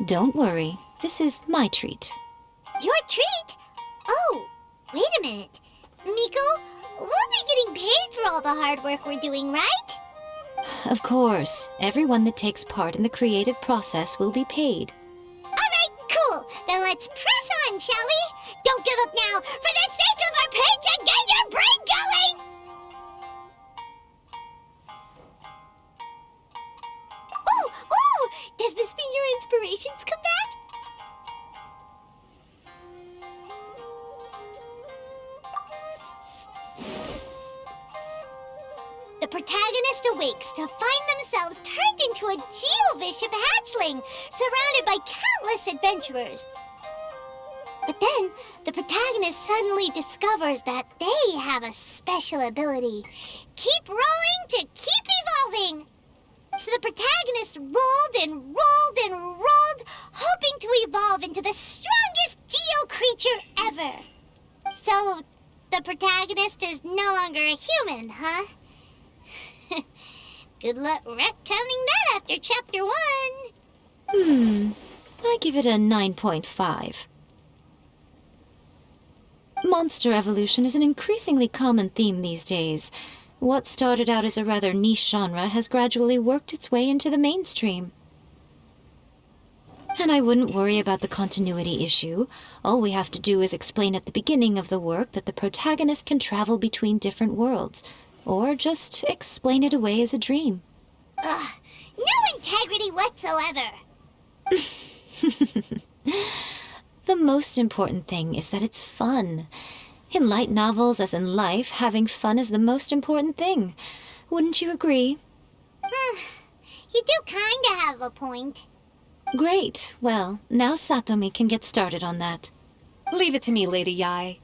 Don't worry, this is my treat. Your treat? Oh, wait a minute. Miko, we'll be getting paid for all the hard work we're doing, right? Of course, everyone that takes part in the creative process will be paid. Alright, cool. Then let's press on, shall we? Don't give up now, for the sake of our paycheck, get your brain going! Ooh! Does this mean your inspirations come back? The protagonist awakes to find themselves turned into a Geo-Bishop hatchling, surrounded by countless adventurers. But then, the protagonist suddenly discovers that they have a special ability. Keep rolling to keep evolving! So the protagonist rolled and rolled and rolled, hoping to evolve into the strongest Geo creature ever. So, the protagonist is no longer a human, huh? Good luck retconning that after Chapter 1. I give it a 9.5. Monster evolution is an increasingly common theme these days. What started out as a rather niche genre has gradually worked its way into the mainstream. And I wouldn't worry about the continuity issue. All we have to do is explain at the beginning of the work that the protagonist can travel between different worlds. or just explain it away as a dream. Ugh, no integrity whatsoever. The most important thing is that it's fun. In light novels, as in life, having fun is the most important thing. Wouldn't you agree? You do kinda have a point. Great. Well, now Satomi can get started on that. Leave it to me, Lady Yae.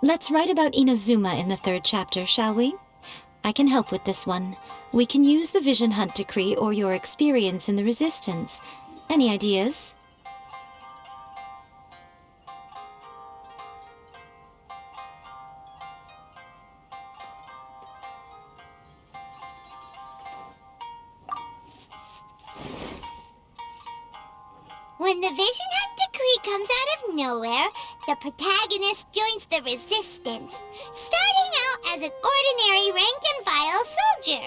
Let's write about Inazuma in the 3rd chapter, shall we? I can help with this one. We can use the Vision Hunt decree or your experience in the Resistance. Any ideas? When the Vision Hunt decree comes out of nowhere, the protagonist joins the Resistance, starting out as an ordinary rank-and-file soldier.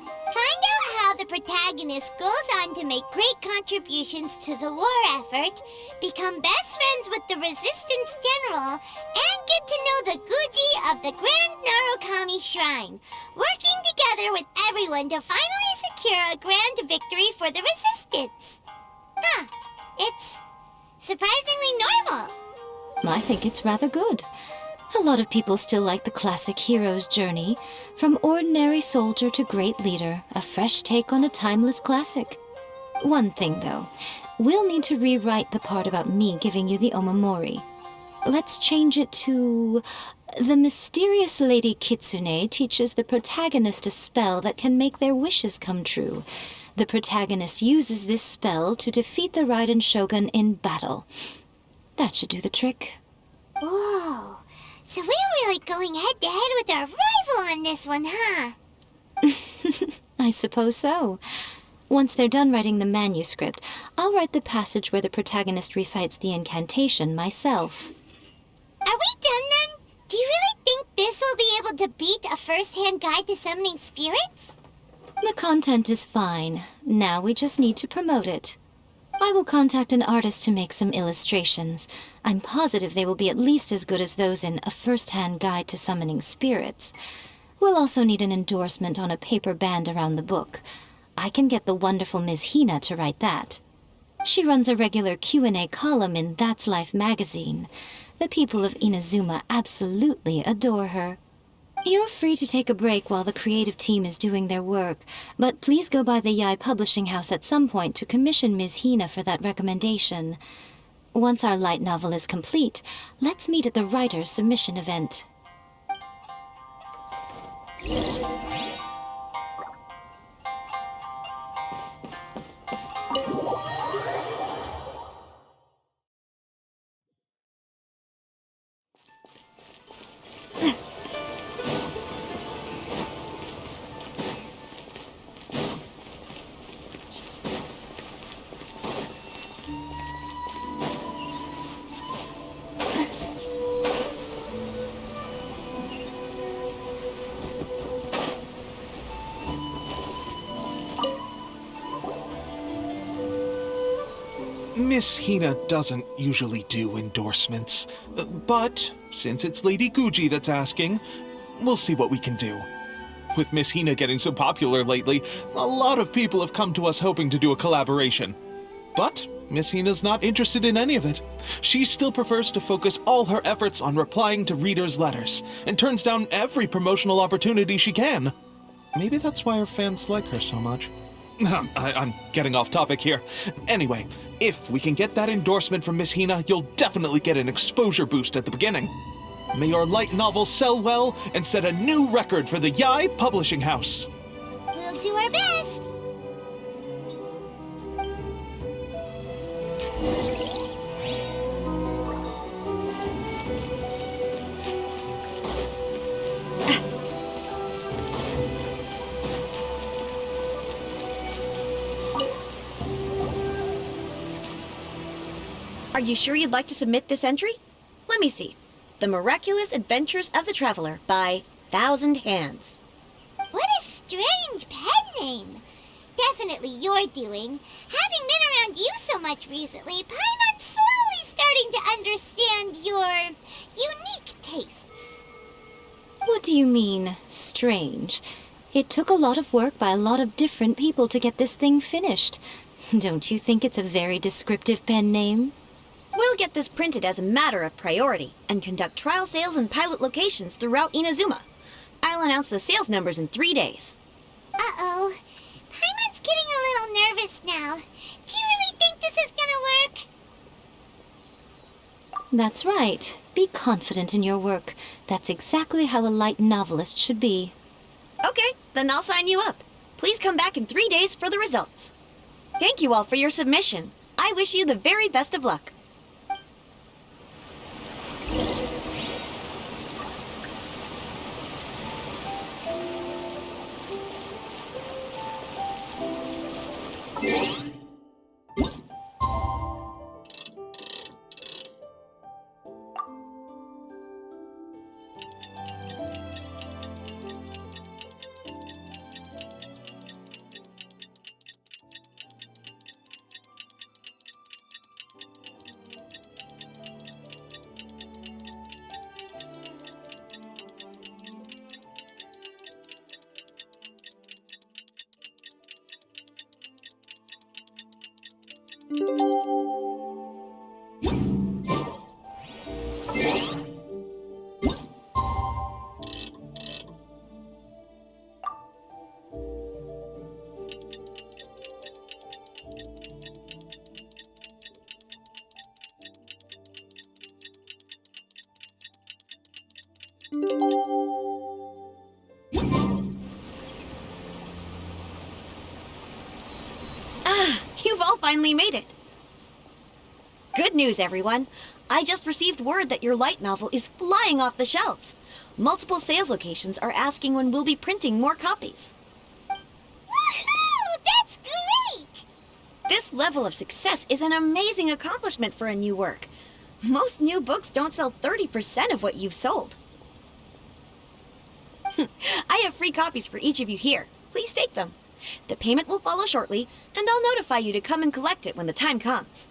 Find out how the protagonist goes on to make great contributions to the war effort, become best friends with the Resistance General, and get to know the Guji of the Grand Narukami Shrine, working together with everyone to finally secure a grand victory for the Resistance. Huh. It's surprisingly normal. I think it's rather good. A lot of people still like the classic hero's journey, from ordinary soldier to great leader, a fresh take on a timeless classic. One thing, though, we'll need to rewrite the part about me giving you the omamori. Let's change it to... The mysterious Lady Kitsune teaches the protagonist a spell that can make their wishes come true. The protagonist uses this spell to defeat the Raiden Shogun in battle. That should do the trick. Whoa, so we're really going head-to-head with our rival on this one, huh? I suppose so. Once they're done writing the manuscript, I'll write the passage where the protagonist recites the incantation myself. Are we done then? Do you really think this will be able to beat a first-hand guide to summoning spirits? The content is fine. Now we just need to promote it. I will contact an artist to make some illustrations. I'm positive they will be at least as good as those in A First-Hand Guide to Summoning Spirits. We'll also need an endorsement on a paper band around the book. I can get the wonderful Ms. Hina to write that. She runs a regular Q&A column in That's Life magazine. The people of Inazuma absolutely adore her. You're free to take a break while the creative team is doing their work, but please go by the Yae Publishing House at some point to commission Ms. Hina for that recommendation. Once our light novel is complete, let's meet at the writer's submission event. Miss Hina doesn't usually do endorsements, but since it's Lady Guji that's asking, we'll see what we can do. With Miss Hina getting so popular lately, a lot of people have come to us hoping to do a collaboration. But Miss Hina's not interested in any of it. She still prefers to focus all her efforts on replying to readers' letters, and turns down every promotional opportunity she can. Maybe that's why her fans like her so much. I'm getting off topic here. Anyway, if we can get that endorsement from Miss Hina, you'll definitely get an exposure boost at the beginning. May your light novel sell well and set a new record for the Yae Publishing House. We'll do our best. Are you sure you'd like to submit this entry? Let me see. The Miraculous Adventures of the Traveler by Thousand Hands. What a strange pen name. Definitely your doing. Having been around you so much recently, Paimon's slowly starting starting to understand your unique tastes. What do you mean, strange? It took a lot of work by a lot of different people to get this thing finished. Don't you think it's a very descriptive pen name? We'll get this printed as a matter of priority and conduct trial sales in pilot locations throughout Inazuma. I'll announce the sales numbers in 3 days. Uh-oh. Paimon's getting a little nervous now. Do you really think this is gonna work? That's right. Be confident in your work. That's exactly how a light novelist should be. Okay, then I'll sign you up. Please come back in 3 days for the results. Thank you all for your submission. I wish you the very best of luck. You've all finally made it. Good news, everyone. I just received word that your light novel is flying off the shelves. Multiple sales locations are asking when we'll be printing more copies. Woohoo! That's great! This level of success is an amazing accomplishment for a new work. Most new books don't sell 30% of what you've sold. I have free copies for each of you here. Please take them. The payment will follow shortly, and I'll notify you to come and collect it when the time comes.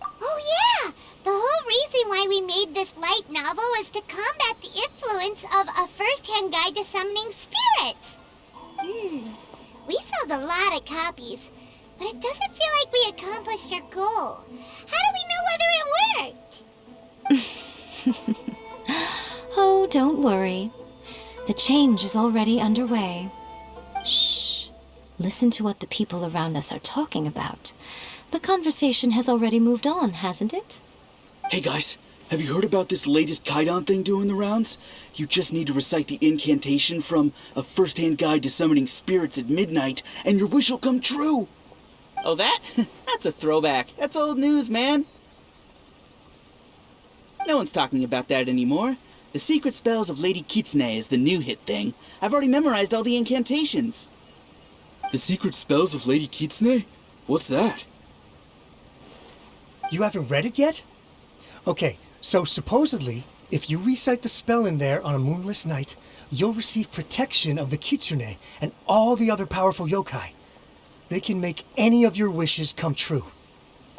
Oh yeah! The whole reason why we made this light novel was to combat the influence of a first-hand guide to summoning spirits. We sold a lot of copies, but it doesn't feel like we accomplished our goal. How do we know whether it worked? Oh, don't worry. The change is already underway. Shh. Listen to what the people around us are talking about. The conversation has already moved on, hasn't it? Hey guys, have you heard about this latest Kaidan thing doing the rounds? You just need to recite the incantation from A First-Hand Guide to Summoning Spirits at Midnight, and your wish will come true! Oh, that? That's a throwback. That's old news, man. No one's talking about that anymore. The Secret Spells of Lady Kitsune is the new hit thing. I've already memorized all the incantations. The Secret Spells of Lady Kitsune? What's that? You haven't read it yet? Okay, so supposedly, if you recite the spell in there on a moonless night, you'll receive protection of the Kitsune and all the other powerful yokai. They can make any of your wishes come true.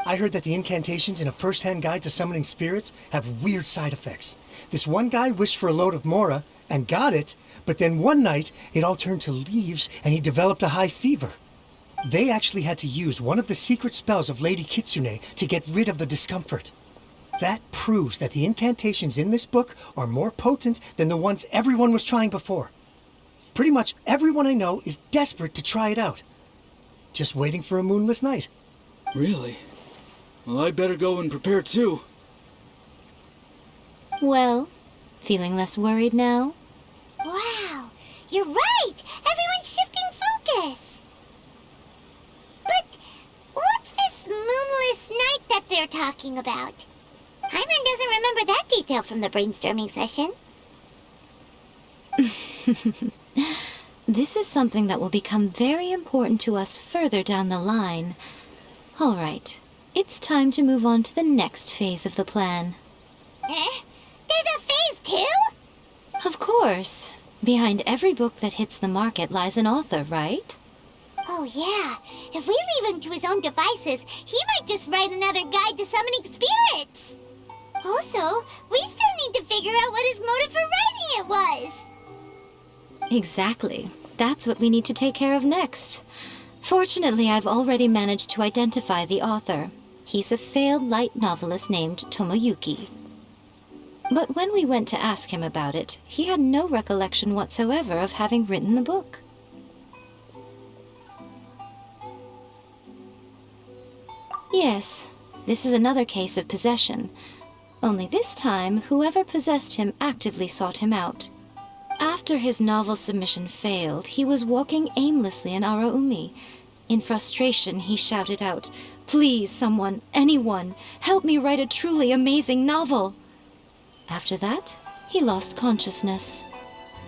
I heard that the incantations in A First-Hand Guide to Summoning Spirits have weird side effects. This one guy wished for a load of mora and got it, but then one night it all turned to leaves and he developed a high fever. They actually had to use one of the secret spells of Lady Kitsune to get rid of the discomfort. That proves that the incantations in this book are more potent than the ones everyone was trying before. Pretty much everyone I know is desperate to try it out. Just waiting for a moonless night. Really? Well, I better go and prepare too. Well, feeling less worried now? Wow, you're right! Everyone's shifting focus! But what's this moonless night that they're talking about? Hyman doesn't remember that detail from the brainstorming session. This is something that will become very important to us further down the line. All right, it's time to move on to the next phase of the plan. Eh? There's a phase 2? Of course. Behind every book that hits the market lies an author, right? Oh yeah, if we leave him to his own devices, he might just write another guide to summoning spirits. Also, we still need to figure out what his motive for writing it was. Exactly. That's what we need to take care of next. Fortunately, I've already managed to identify the author. He's a failed light novelist named Tomoyuki. But when we went to ask him about it, he had no recollection whatsoever of having written the book. Yes, this is another case of possession. Only this time, whoever possessed him actively sought him out. After his novel submission failed, he was walking aimlessly in Araumi. In frustration, he shouted out, "Please, someone, anyone, help me write a truly amazing novel!" After that, he lost consciousness.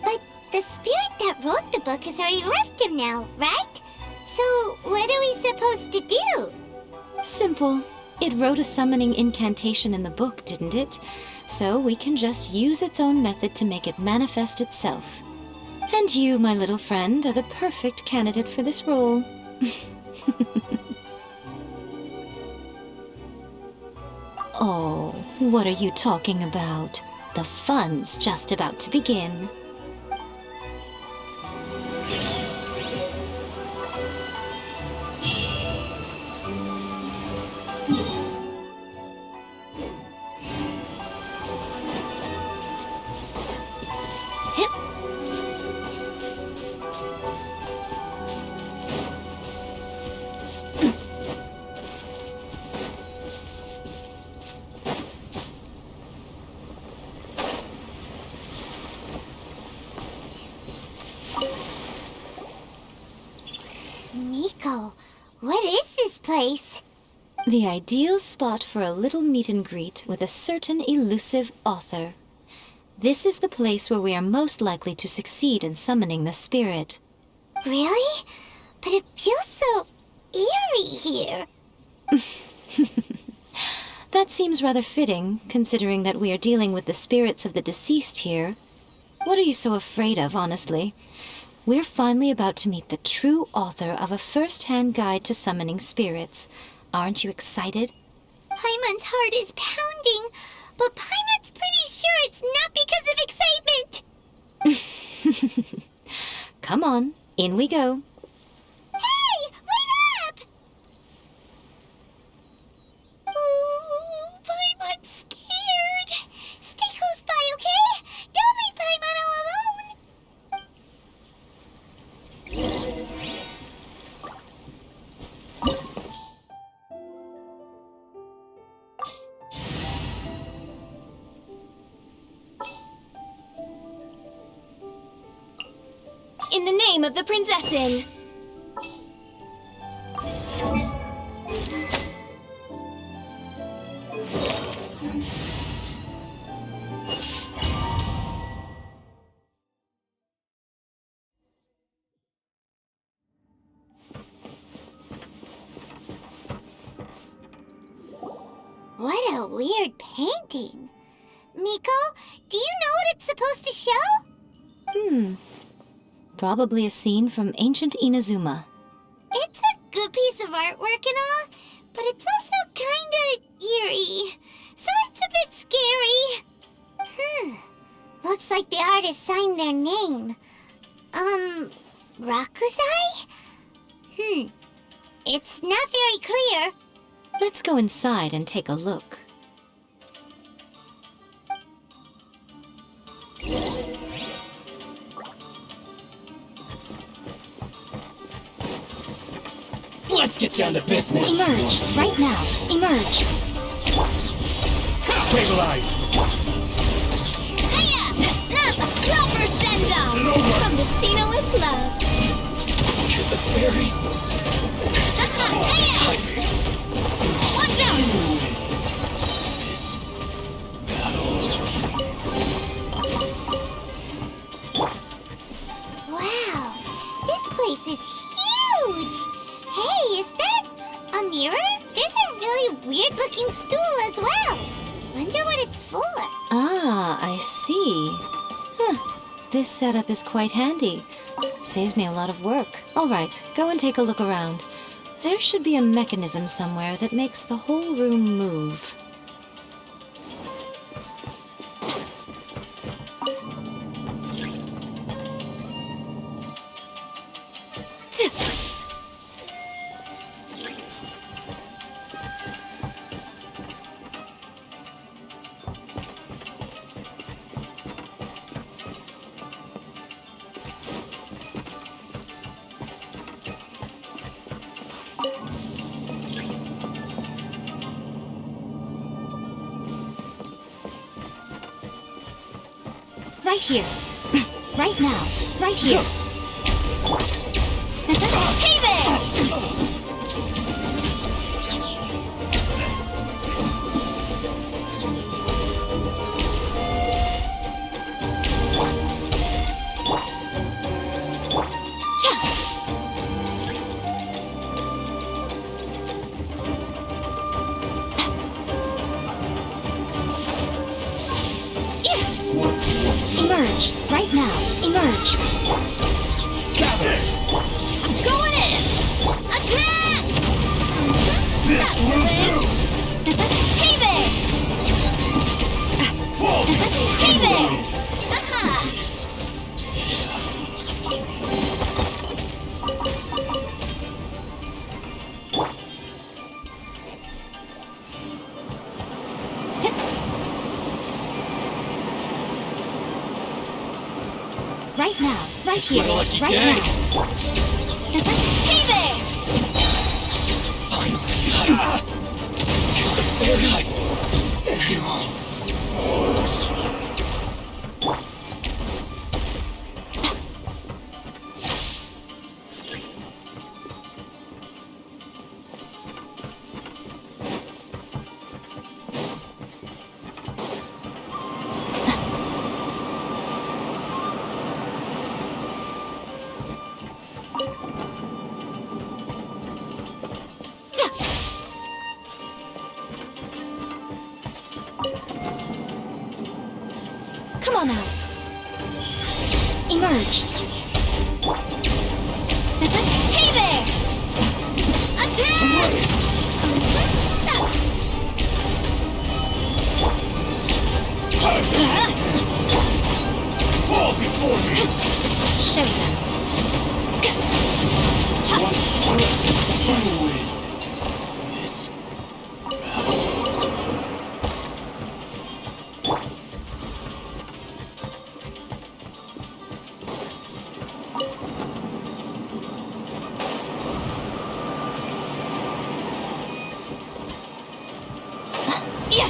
But the spirit that wrote the book has already left him now, right? So what are we supposed to do? Simple. It wrote a summoning incantation in the book, didn't it? So we can just use its own method to make it manifest itself. And you, my little friend, are the perfect candidate for this role. Oh, what are you talking about? The fun's just about to begin. Miko, what is this place? The ideal spot for a little meet and greet with a certain elusive author. This is the place where we are most likely to succeed in summoning the spirit. Really? But it feels so eerie here. That seems rather fitting, considering that we are dealing with the spirits of the deceased here. What are you so afraid of, honestly? We're finally about to meet the true author of a first-hand guide to summoning spirits. Aren't you excited? Paimon's heart is pounding, but Paimon's pretty sure it's not because of excitement. Come on, in we go. Hey, wait up! Oh, Paimon's scared. Stay close by, okay? Don't leave Paimon all alone. In the name of the Prinzessin! What a weird painting. Miko, do you know what it's supposed to show? Probably a scene from ancient Inazuma. It's a good piece of artwork and all, but it's also kinda eerie. So it's a bit scary. Looks like the artist signed their name. Rakuzai? It's not very clear. Let's go inside and take a look. Let's get down to business. Emerge, right now. Emerge. Stabilize. Hiya! Proper send-up! From Destino with love. You're the fairy. Hiya! Watch out! This battle. Wow, this place is huge. Hey, is that a mirror? There's a really weird-looking stool as well. Wonder what it's for. Ah, I see. This setup is quite handy. Saves me a lot of work. All right, go and take a look around. There should be a mechanism somewhere that makes the whole room move. Right here. Right now. Right here. Hey there! Emerge. Right now. Emerge. I'm going in! Attack! This will do! Hey there! Fall Hey there! Aha! Right now. Right here. my lucky Right day. now. Hey there! Come on out. Emerge. Hey there! Attack! Fall before me! Show them. This Yeah!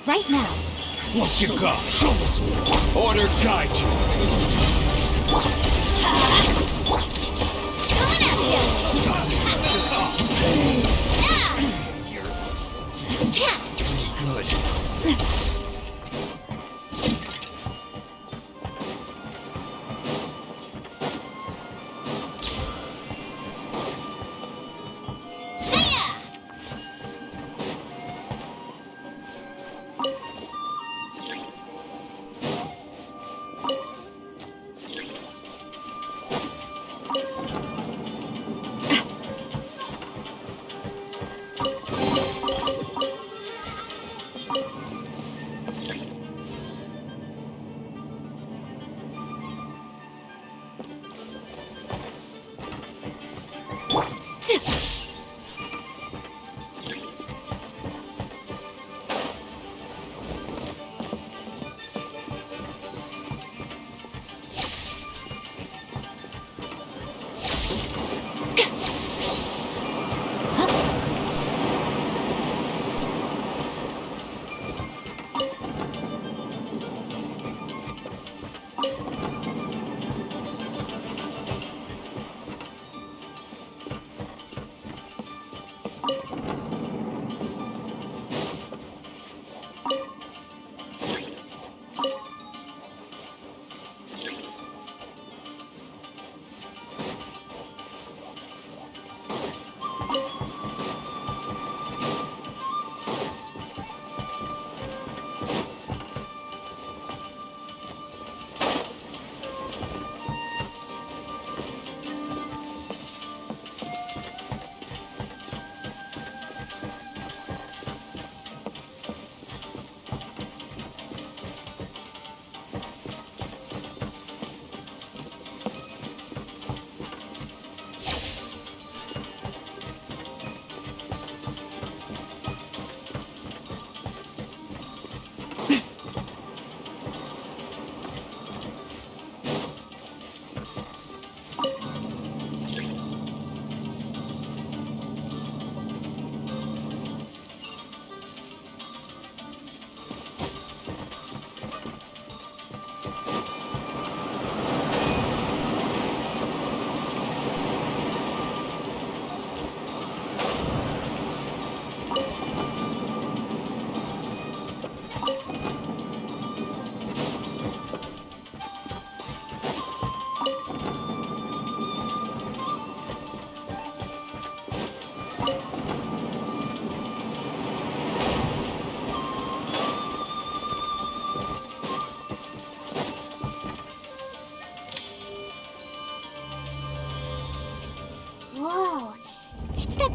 Right now. what you got? Order guide you. Coming at you! Attack! Good. Hiya!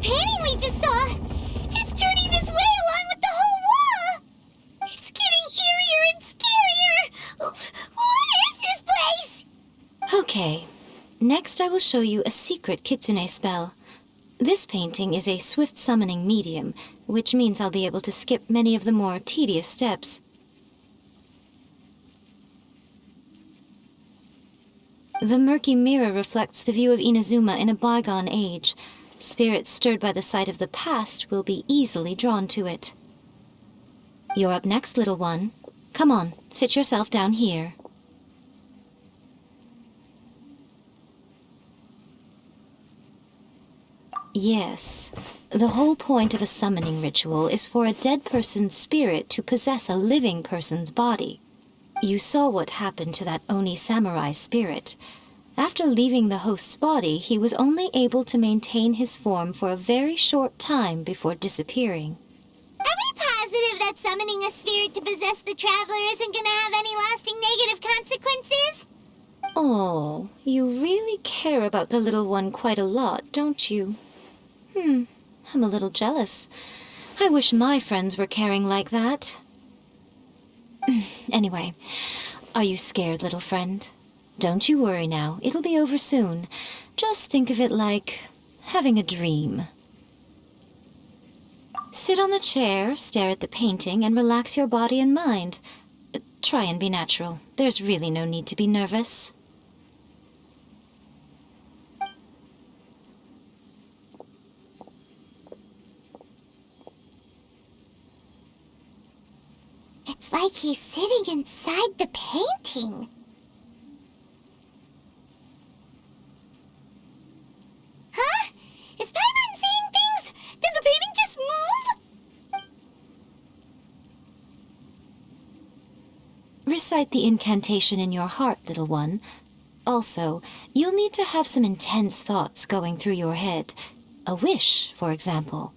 painting we just saw, it's turning this way along with the whole wall. It's getting eerier and scarier. What is this place? Okay, next I will show you a secret kitsune spell. This painting is a swift summoning medium, which means I'll be able to skip many of the more tedious steps. The murky mirror reflects the view of Inazuma in a bygone age. Spirits stirred by the sight of the past will be easily drawn to it. You're up next, little one. Come on, sit yourself down here. Yes, the whole point of a summoning ritual is for a dead person's spirit to possess a living person's body. You saw what happened to that Oni samurai spirit. After leaving the host's body, he was only able to maintain his form for a very short time before disappearing. Are we positive that summoning a spirit to possess the traveler isn't gonna have any lasting negative consequences? Oh, you really care about the little one quite a lot, don't you? I'm a little jealous. I wish my friends were caring like that. Anyway, are you scared, little friend? Don't you worry now, it'll be over soon. Just think of it like having a dream. Sit on the chair, stare at the painting, and relax your body and mind. Try and be natural. There's really no need to be nervous. It's like he's sitting inside the painting. Huh? Is Paimon seeing things? Did the painting just move? Recite the incantation in your heart, little one. Also, you'll need to have some intense thoughts going through your head. A wish, for example.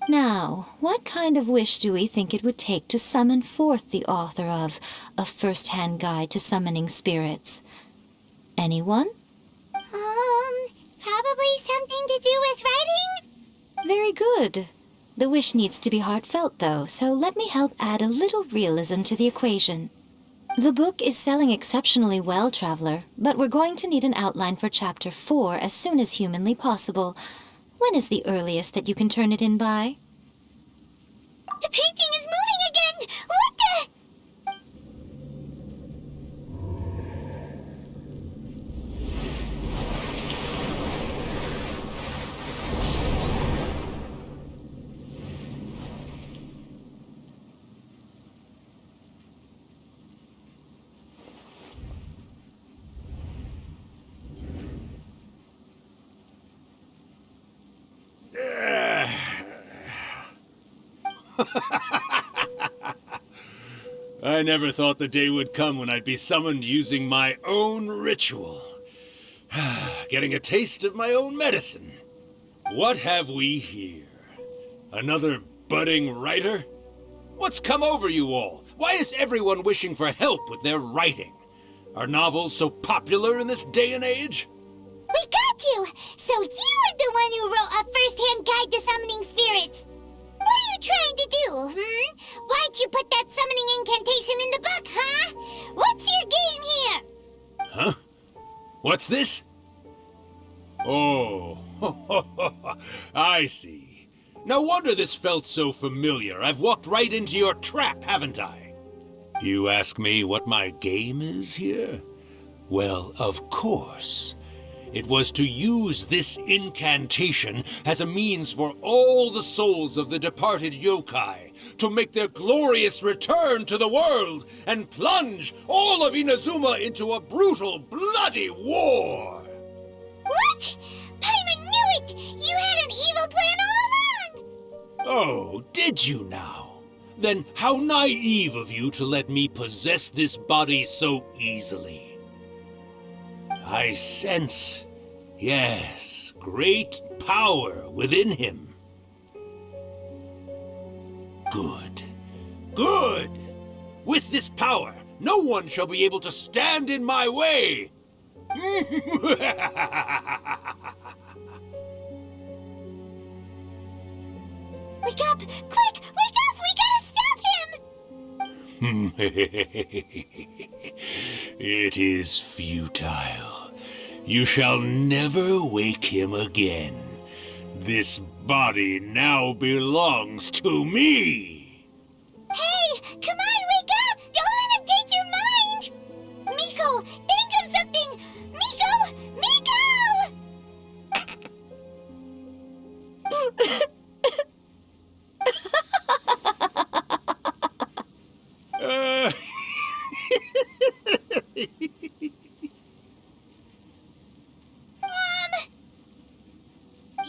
Now, what kind of wish do we think it would take to summon forth the author of A First-Hand Guide to Summoning Spirits? Anyone? Probably something to do with writing? Very good. The wish needs to be heartfelt, though, so let me help add a little realism to the equation. The book is selling exceptionally well, Traveler, but we're going to need an outline for Chapter 4 as soon as humanly possible. When is the earliest that you can turn it in by? The painting is moving again! What the? I never thought the day would come when I'd be summoned using my own ritual. Getting a taste of my own medicine. What have we here? Another budding writer? What's come over you all? Why is everyone wishing for help with their writing? Are novels so popular in this day and age? We got you! So you are the one who wrote A First-Hand Guide to Summoning Spirits. What are you trying to do, Why'd you put that summoning incantation in the book, huh? What's your game here? Huh? What's this? Oh, I see. No wonder this felt so familiar. I've walked right into your trap, haven't I? You ask me what my game is here? Well, of course. It was to use this incantation as a means for all the souls of the departed yokai to make their glorious return to the world and plunge all of Inazuma into a brutal, bloody war! What? Paimon knew it! You had an evil plan all along! Oh, did you now? Then how naive of you to let me possess this body so easily. I sense, yes, great power within him. Good. Good! With this power, no one shall be able to stand in my way! Wake up! Quick! Wake up! We gotta stop him! It is futile. You shall never wake him again. This body now belongs to me! Hey! Come on, wake up! Don't let him take your mind! Miko, think of something! Miko! Miko!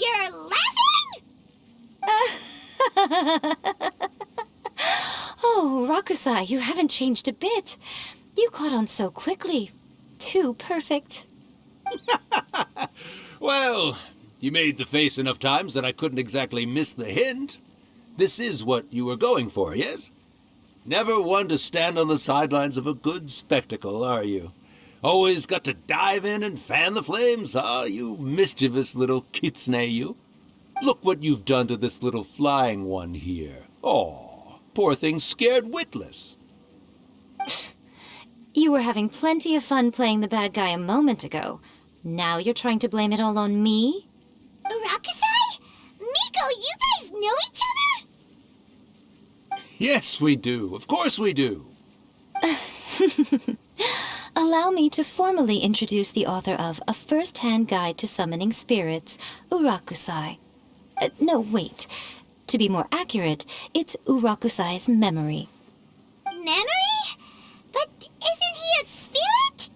You're laughing? Oh, Rakusai, you haven't changed a bit. You caught on so quickly. Too perfect. Well, you made the face enough times that I couldn't exactly miss the hint. This is what you were going for, yes? Never one to stand on the sidelines of a good spectacle, are you? Always got to dive in and fan the flames, huh? You mischievous little kitsune, you. Look what you've done to this little flying one here. Oh, poor thing scared witless. You were having plenty of fun playing the bad guy a moment ago. Now you're trying to blame it all on me? Rakusai? Miko, you guys know each other? Yes, we do. Of course we do. Allow me to formally introduce the author of A First-Hand Guide to Summoning Spirits, Urakusai. No, wait. To be more accurate, it's Urakusai's memory. Memory? But isn't he a spirit?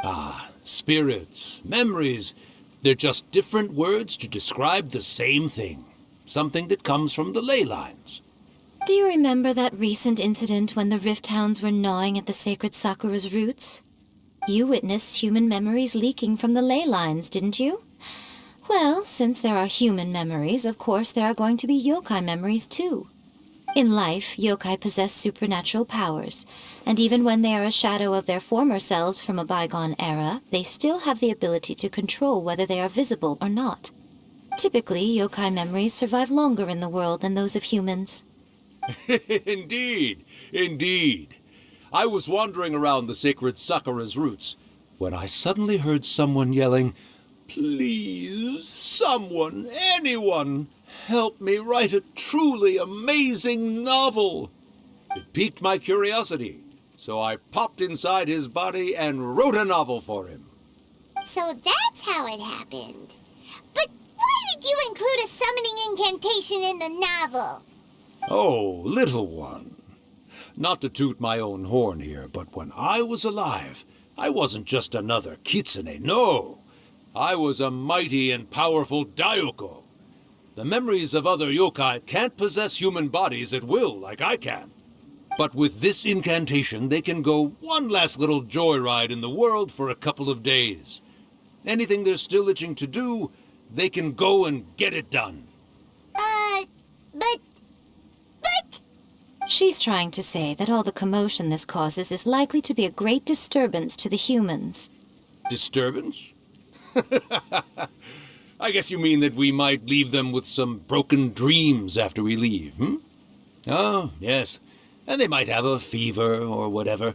Ah, spirits, memories. They're just different words to describe the same thing. Something that comes from the ley lines. Do you remember that recent incident when the Rift Hounds were gnawing at the sacred Sakura's roots? You witnessed human memories leaking from the ley lines, didn't you? Well, since there are human memories, of course there are going to be yokai memories too. In life, yokai possess supernatural powers, and even when they are a shadow of their former selves from a bygone era, they still have the ability to control whether they are visible or not. Typically, yokai memories survive longer in the world than those of humans. Indeed, indeed. I was wandering around the sacred Sakura's roots when I suddenly heard someone yelling, "Please, someone, anyone, help me write a truly amazing novel." It piqued my curiosity, so I popped inside his body and wrote a novel for him. So that's how it happened. But why did you include a summoning incantation in the novel? Oh, little one. Not to toot my own horn here, but when I was alive, I wasn't just another kitsune, no. I was a mighty and powerful Daioko. The memories of other yokai can't possess human bodies at will like I can. But with this incantation, they can go one last little joyride in the world for a couple of days. Anything they're still itching to do, they can go and get it done. But... She's trying to say that all the commotion this causes is likely to be a great disturbance to the humans. Disturbance? I guess you mean that we might leave them with some broken dreams after we leave, hmm? Oh, yes. And they might have a fever or whatever.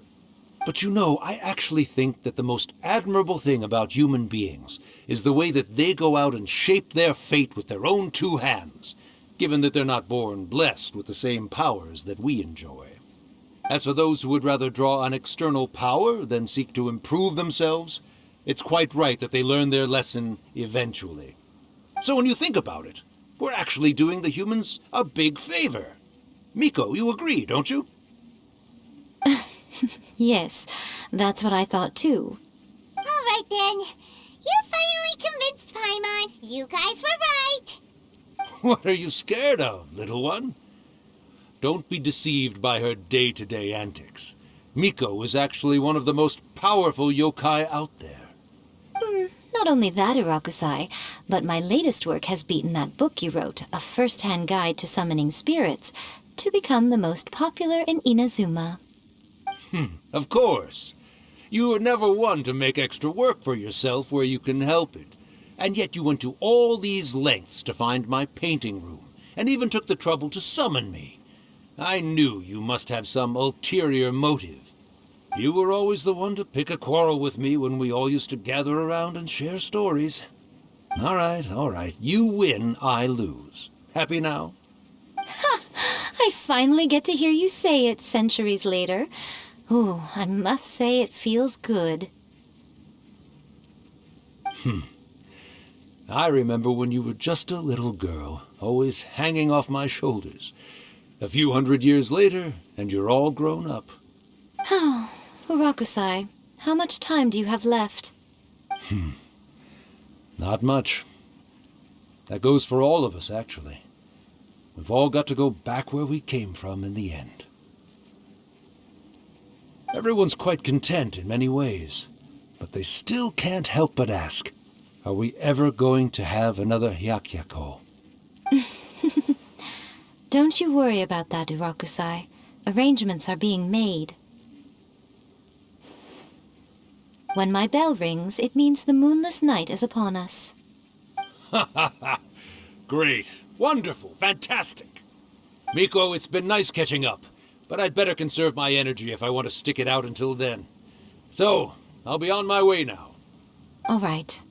But you know, I actually think that the most admirable thing about human beings is the way that they go out and shape their fate with their own two hands, given that they're not born blessed with the same powers that we enjoy. As for those who would rather draw on external power than seek to improve themselves, it's quite right that they learn their lesson eventually. So when you think about it, we're actually doing the humans a big favor. Miko, you agree, don't you? Yes, that's what I thought too. All right then. You finally convinced Paimon. You guys were right. What are you scared of, little one? Don't be deceived by her day-to-day antics. Miko is actually one of the most powerful yokai out there. Not only that, Urakusai, but my latest work has beaten that book you wrote, A First-Hand Guide to Summoning Spirits, to become the most popular in Inazuma. Of course. You are never one to make extra work for yourself where you can help it. And yet you went to all these lengths to find my painting room, and even took the trouble to summon me. I knew you must have some ulterior motive. You were always the one to pick a quarrel with me when we all used to gather around and share stories. All right. You win, I lose. Happy now? I finally get to hear you say it centuries later. Ooh, I must say it feels good. I remember when you were just a little girl, always hanging off my shoulders. A few hundred years later, and you're all grown up. Oh, Urakusai, how much time do you have left? Not much. That goes for all of us, actually. We've all got to go back where we came from in the end. Everyone's quite content in many ways, but they still can't help but ask, are we ever going to have another Hyakyako? Don't you worry about that, Urakusai. Arrangements are being made. When my bell rings, it means the moonless night is upon us. Great. Wonderful. Fantastic. Miko, it's been nice catching up, but I'd better conserve my energy if I want to stick it out until then. So, I'll be on my way now. All right.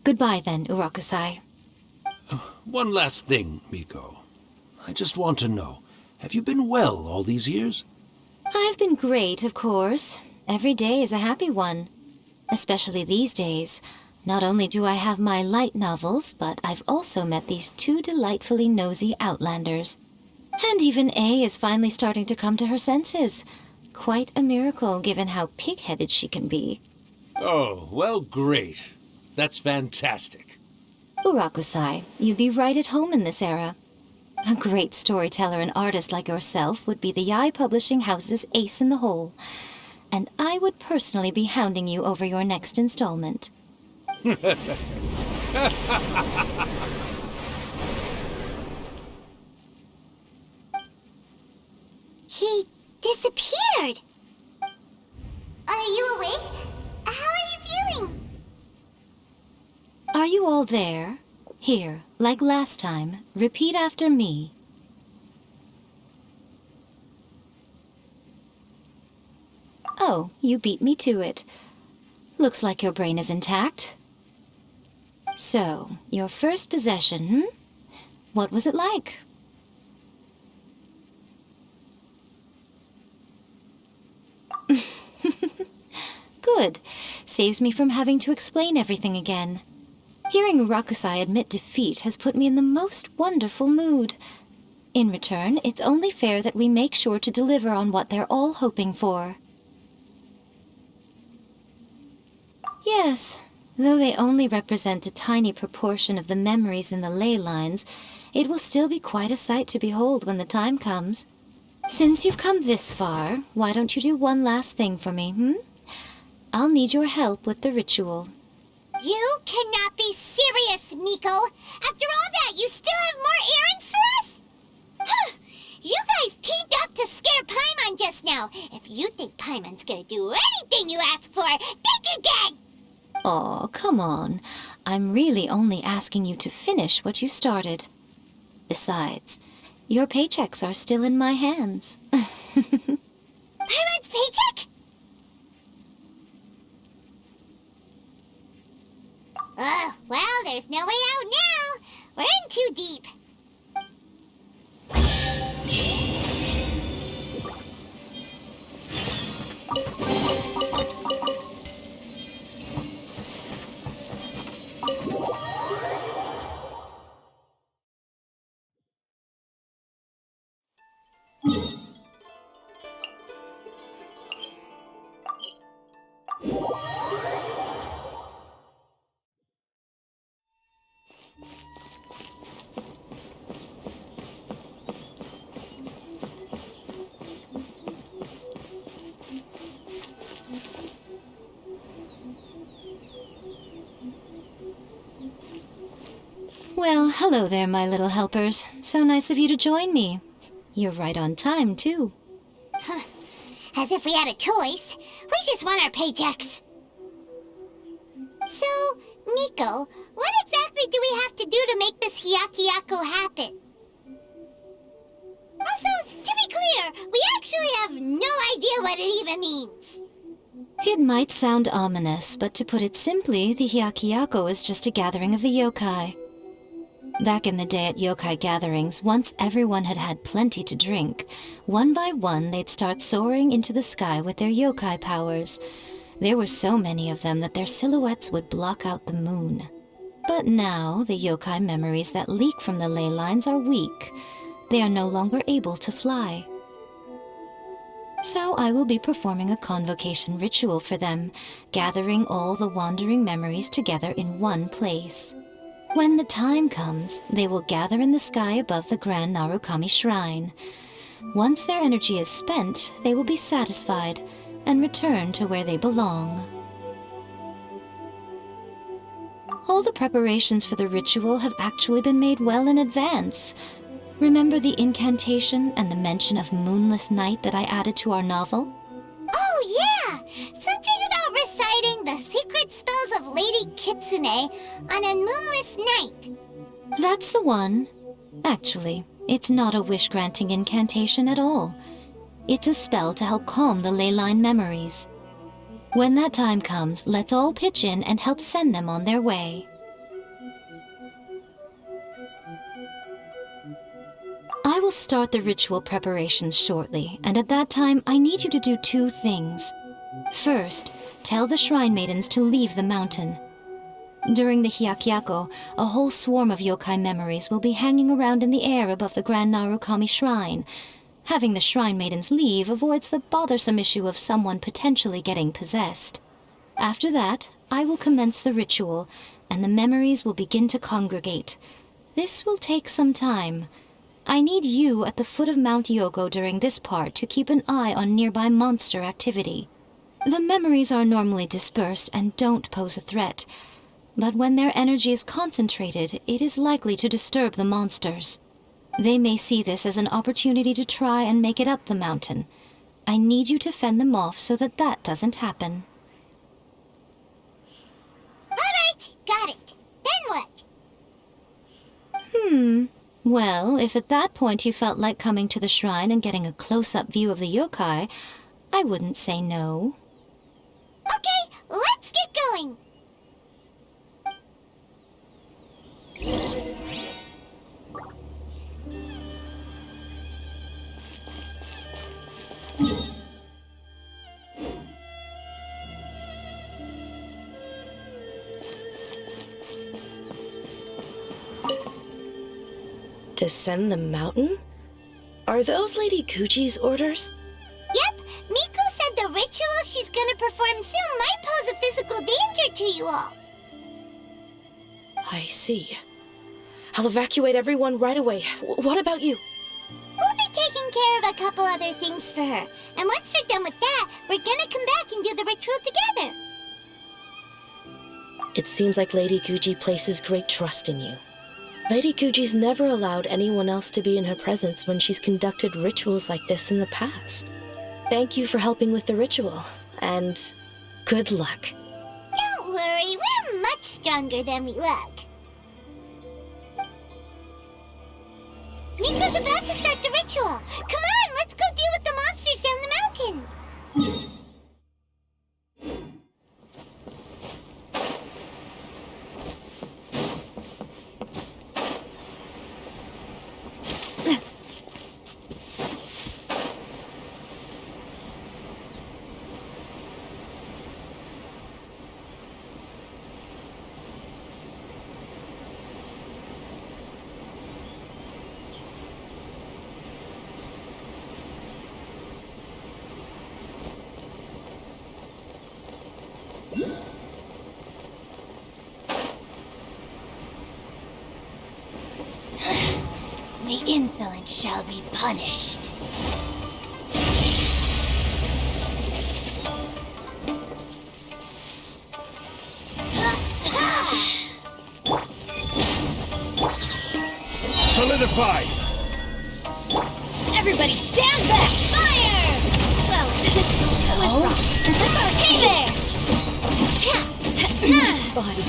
Goodbye then, Urakusai. One last thing, Miko. I just want to know, have you been well all these years? I've been great, of course. Every day is a happy one. Especially these days. Not only do I have my light novels, but I've also met these two delightfully nosy outlanders. And even A is finally starting to come to her senses. Quite a miracle, given how pig-headed she can be. Oh, well, great. That's fantastic. Urakusai, you'd be right at home in this era. A great storyteller and artist like yourself would be the Yae Publishing House's ace in the hole. And I would personally be hounding you over your next installment. He disappeared. Are you awake? How are you feeling? Are you all there? Here, like last time, repeat after me. Oh, you beat me to it. Looks like your brain is intact. So, your first possession, What was it like? Good. Saves me from having to explain everything again. Hearing Urakusai admit defeat has put me in the most wonderful mood. In return, it's only fair that we make sure to deliver on what they're all hoping for. Yes, though they only represent a tiny proportion of the memories in the ley lines, it will still be quite a sight to behold when the time comes. Since you've come this far, why don't you do one last thing for me, I'll need your help with the ritual. You cannot be serious, Miko! After all that, you still have more errands for us? Huh. You guys teamed up to scare Paimon just now. If you think Paimon's gonna do anything you ask for, think again! Aw, come on. I'm really only asking you to finish what you started. Besides, your paychecks are still in my hands. Paimon's paycheck? Well, there's no way out now. We're in too deep. Well, hello there, my little helpers. So nice of you to join me. You're right on time, too. As if we had a choice. We just want our paychecks. So, Miko, what exactly do we have to do to make this Hyakyako happen? Also, to be clear, we actually have no idea what it even means. It might sound ominous, but to put it simply, the Hyakyako is just a gathering of the yokai. Back in the day at yokai gatherings, once everyone had had plenty to drink, one by one they'd start soaring into the sky with their yokai powers. There were so many of them that their silhouettes would block out the moon. But now, the yokai memories that leak from the ley lines are weak. They are no longer able to fly. So I will be performing a convocation ritual for them, gathering all the wandering memories together in one place. When the time comes, they will gather in the sky above the Grand Narukami Shrine. Once their energy is spent, they will be satisfied and return to where they belong. All the preparations for the ritual have actually been made well in advance. Remember the incantation and the mention of moonless night that I added to our novel? Oh yeah! Something about reciting the secret spells of Lady Kitsune on a moonless night. That's the one. Actually, it's not a wish-granting incantation at all. It's a spell to help calm the ley line memories. When that time comes, let's all pitch in and help send them on their way. I will start the ritual preparations shortly, and at that time I need you to do two things. First, tell the shrine maidens to leave the mountain. During the Hyakyako, a whole swarm of yokai memories will be hanging around in the air above the Grand Narukami Shrine. Having the shrine maidens leave avoids the bothersome issue of someone potentially getting possessed. After that, I will commence the ritual, and the memories will begin to congregate. This will take some time. I need you at the foot of Mount Yogo during this part to keep an eye on nearby monster activity. The memories are normally dispersed and don't pose a threat, but when their energy is concentrated, it is likely to disturb the monsters. They may see this as an opportunity to try and make it up the mountain. I need you to fend them off so that that doesn't happen. Alright, got it. Then what? Well, if at that point you felt like coming to the shrine and getting a close-up view of the yokai, I wouldn't say no. Okay, let's get going. Descend the mountain? Are those Lady Kuchi's orders? Yep, Miko said the ritual she's gonna perform soon might pose a physical danger to you all. I see. I'll evacuate everyone right away. What about you? We'll be taking care of a couple other things for her. And once we're done with that, we're gonna come back and do the ritual together. It seems like Lady Kuchi places great trust in you. Lady Kuchi's never allowed anyone else to be in her presence when she's conducted rituals like this in the past. Thank you for helping with the ritual, and good luck. Don't worry, we're much stronger than we look. Miko's about to start the ritual. Come on, let's go deal with the monsters down the mountain. The insolent shall be punished. Solidified! Everybody stand back! Fire! Well, that was wrong. Hey there! This body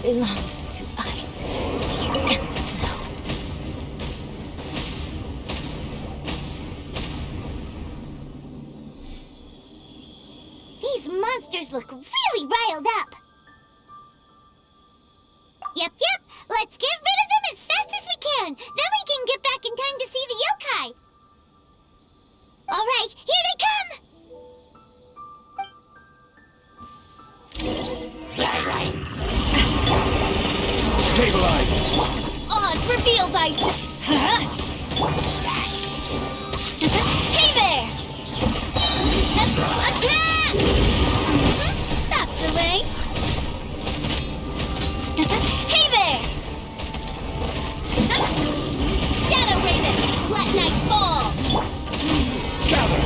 belongs to us. These monsters look really riled up. Yep. Let's get rid of them as fast as we can. Then we can get back in time to see the yokai. All right, here they come. Stabilize! Odds revealed by... Huh? Hey there! Attack! That's the way. Hey there! Shadow Raven, let night fall! Gather!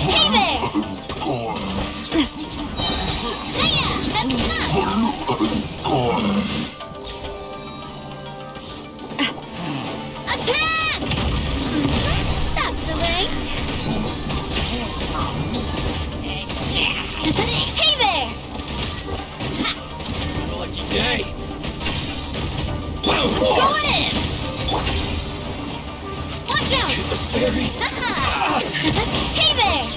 Hey there! Hiya! Attack! That's the way. Hey there! Lucky day! Go in! Watch out! Hey there!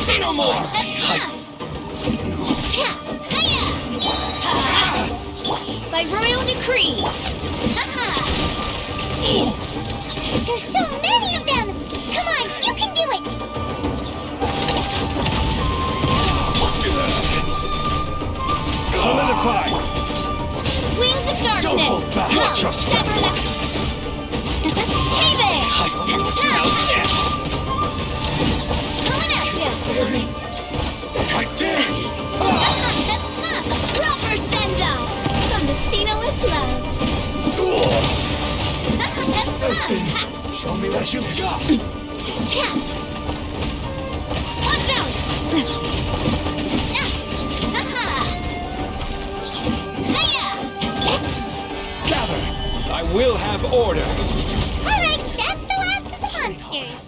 Say no more! By royal decree! There's so many of them! Come on, you can do it! Solidify! Wings of darkness! Don't hold back. Watch your step. Hey there! Coming at ya! I dare you! Proper send-up! From the Spino with love! Show me what you've got! Chat! Watch out! Gather! I will have order! Alright, that's the last of the monsters!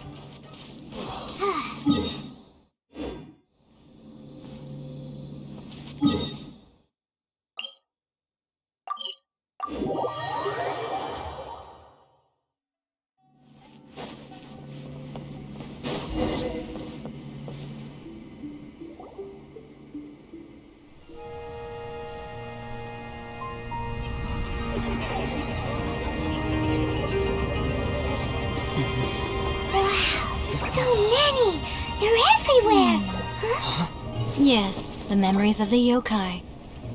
Yes, the memories of the yokai.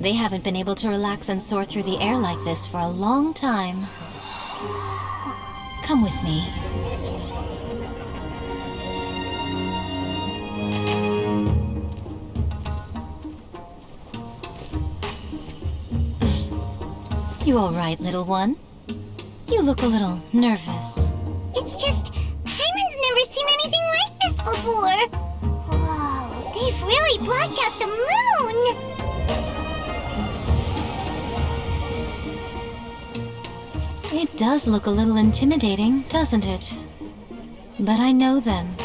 They haven't been able to relax and soar through the air like this for a long time. Come with me. You all right, little one? You look a little nervous. It's just, Paimon's never seen anything like this before. Whoa, they've really blacked out the moon! It does look a little intimidating, doesn't it? But I know them.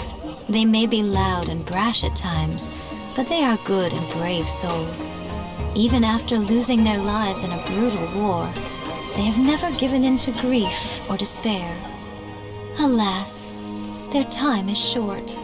They may be loud and brash at times, but they are good and brave souls. Even after losing their lives in a brutal war, they have never given in to grief or despair. Alas, their time is short.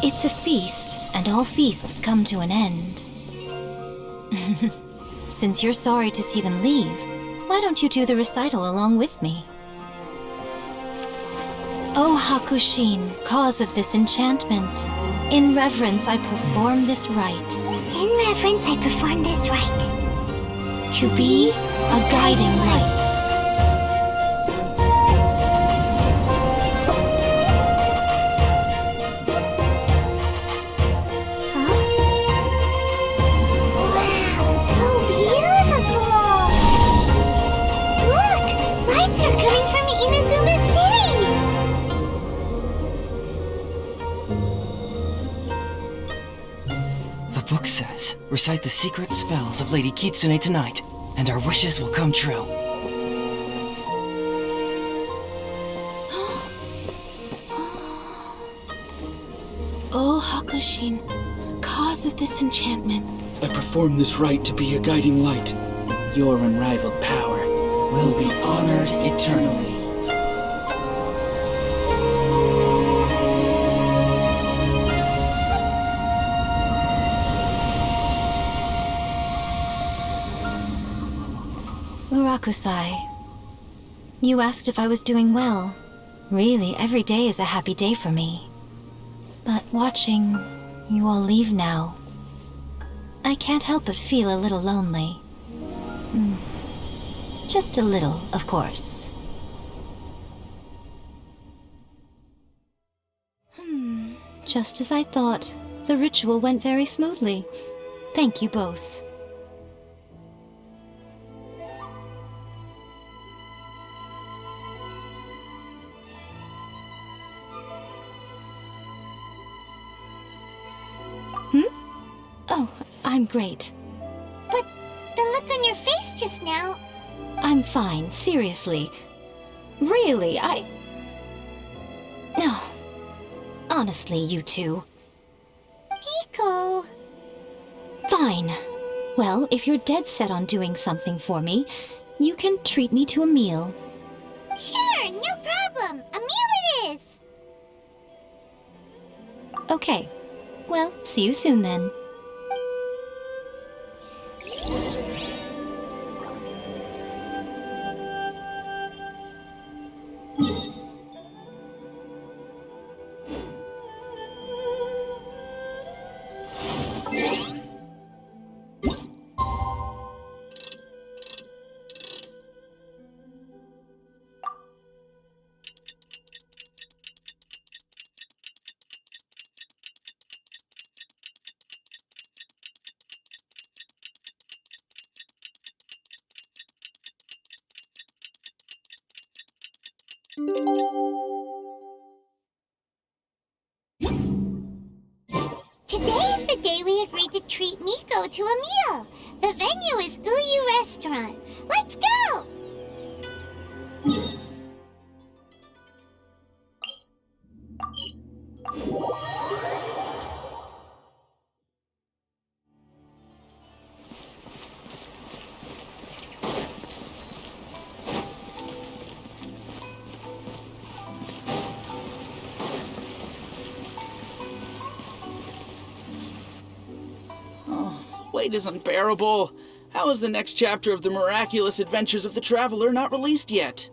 It's a feast, and all feasts come to an end. Since you're sorry to see them leave, why don't you do the recital along with me? O Hakushin, cause of this enchantment, in reverence I perform this rite. In reverence, I perform this rite. To be a guiding light. Wow, so beautiful! says, recite the secret spells of Lady Kitsune tonight, and our wishes will come true. Oh, Hakushin, cause of this enchantment. I perform this rite to be a guiding light. Your unrivaled power will be honored eternally. Murakusai, you asked if I was doing well. Really, every day is a happy day for me. But watching you all leave now, I can't help but feel a little lonely. Just a little, of course. Just as I thought, the ritual went very smoothly. Thank you both. Oh, I'm great. But the look on your face just now... I'm fine, seriously. Really, No. Honestly, you two. Miko... Fine. Well, if you're dead set on doing something for me, you can treat me to a meal. Sure, no problem. A meal it is. Okay. Well, see you soon then. Today is the day we agreed to treat Miko to a meal. The venue is Uyu Restaurant. Let's go! Wait is unbearable. How is the next chapter of the miraculous adventures of the Traveler not released yet?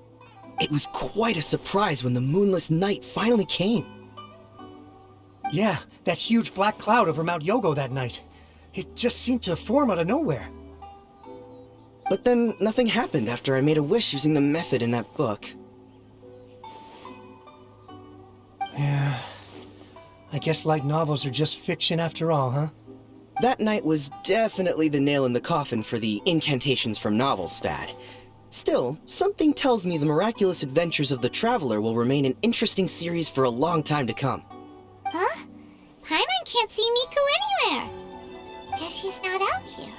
It was quite a surprise when the moonless night finally came. Yeah, that huge black cloud over Mount Yogo that night. It just seemed to form out of nowhere. But then nothing happened after I made a wish using the method in that book. Yeah. I guess light novels are just fiction after all, huh? That night was definitely the nail in the coffin for the incantations from novels fad. Still, something tells me the miraculous adventures of the Traveler will remain an interesting series for a long time to come. Huh? Paimon can't see Miko anywhere. Guess she's not out here.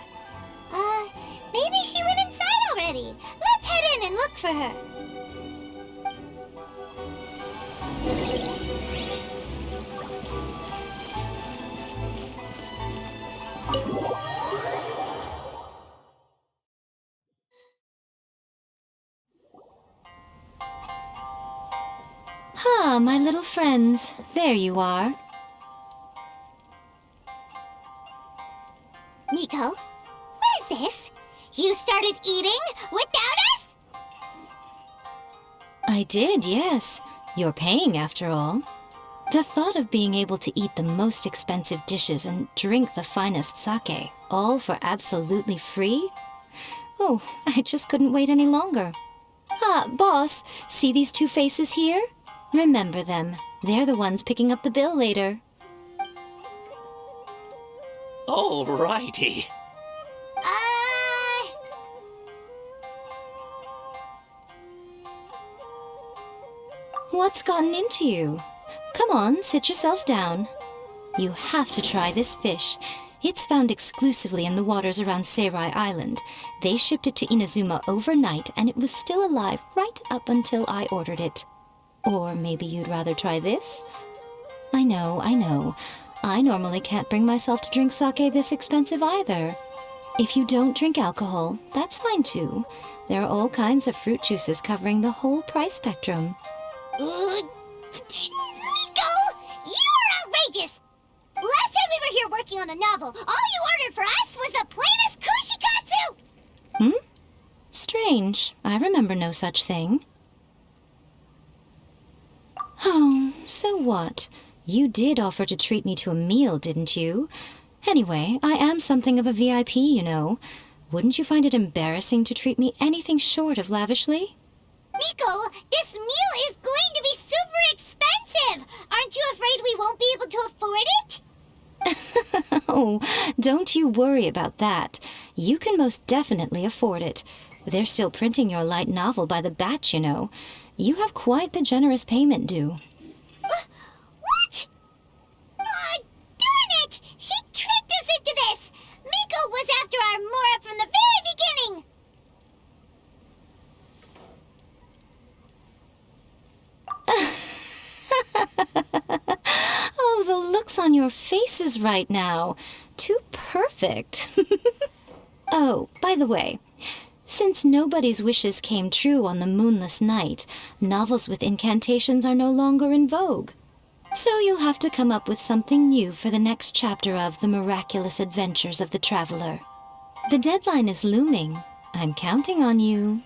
Maybe she went inside already. Let's head in and look for her. Ah, my little friends. There you are. Miko, what is this? You started eating without us? I did, yes. You're paying after all. The thought of being able to eat the most expensive dishes and drink the finest sake, all for absolutely free? Oh, I just couldn't wait any longer. Ah, boss, see these two faces here? Remember them. They're the ones picking up the bill later. Alrighty. What's gotten into you? Come on, sit yourselves down. You have to try this fish. It's found exclusively in the waters around Seirai Island. They shipped it to Inazuma overnight, and it was still alive right up until I ordered it. Or maybe you'd rather try this? I know. I normally can't bring myself to drink sake this expensive either. If you don't drink alcohol, that's fine too. There are all kinds of fruit juices covering the whole price spectrum. Miko! You are outrageous! Last time we were here working on the novel, all you ordered for us was the plainest kushikatsu! Strange. I remember no such thing. Oh, so what? You did offer to treat me to a meal, didn't you? Anyway, I am something of a VIP, you know. Wouldn't you find it embarrassing to treat me anything short of lavishly? Miko, this meal is going to be super expensive! Aren't you afraid we won't be able to afford it? Oh, don't you worry about that. You can most definitely afford it. They're still printing your light novel by the batch, you know. You have quite the generous payment due. What? Darn it! She tricked us into this! Miko was after our Mora from the very beginning! Oh, the looks on your faces right now. Too perfect. Oh, by the way, since nobody's wishes came true on the moonless night, novels with incantations are no longer in vogue. So you'll have to come up with something new for the next chapter of The Miraculous Adventures of the Traveler. The deadline is looming. I'm counting on you.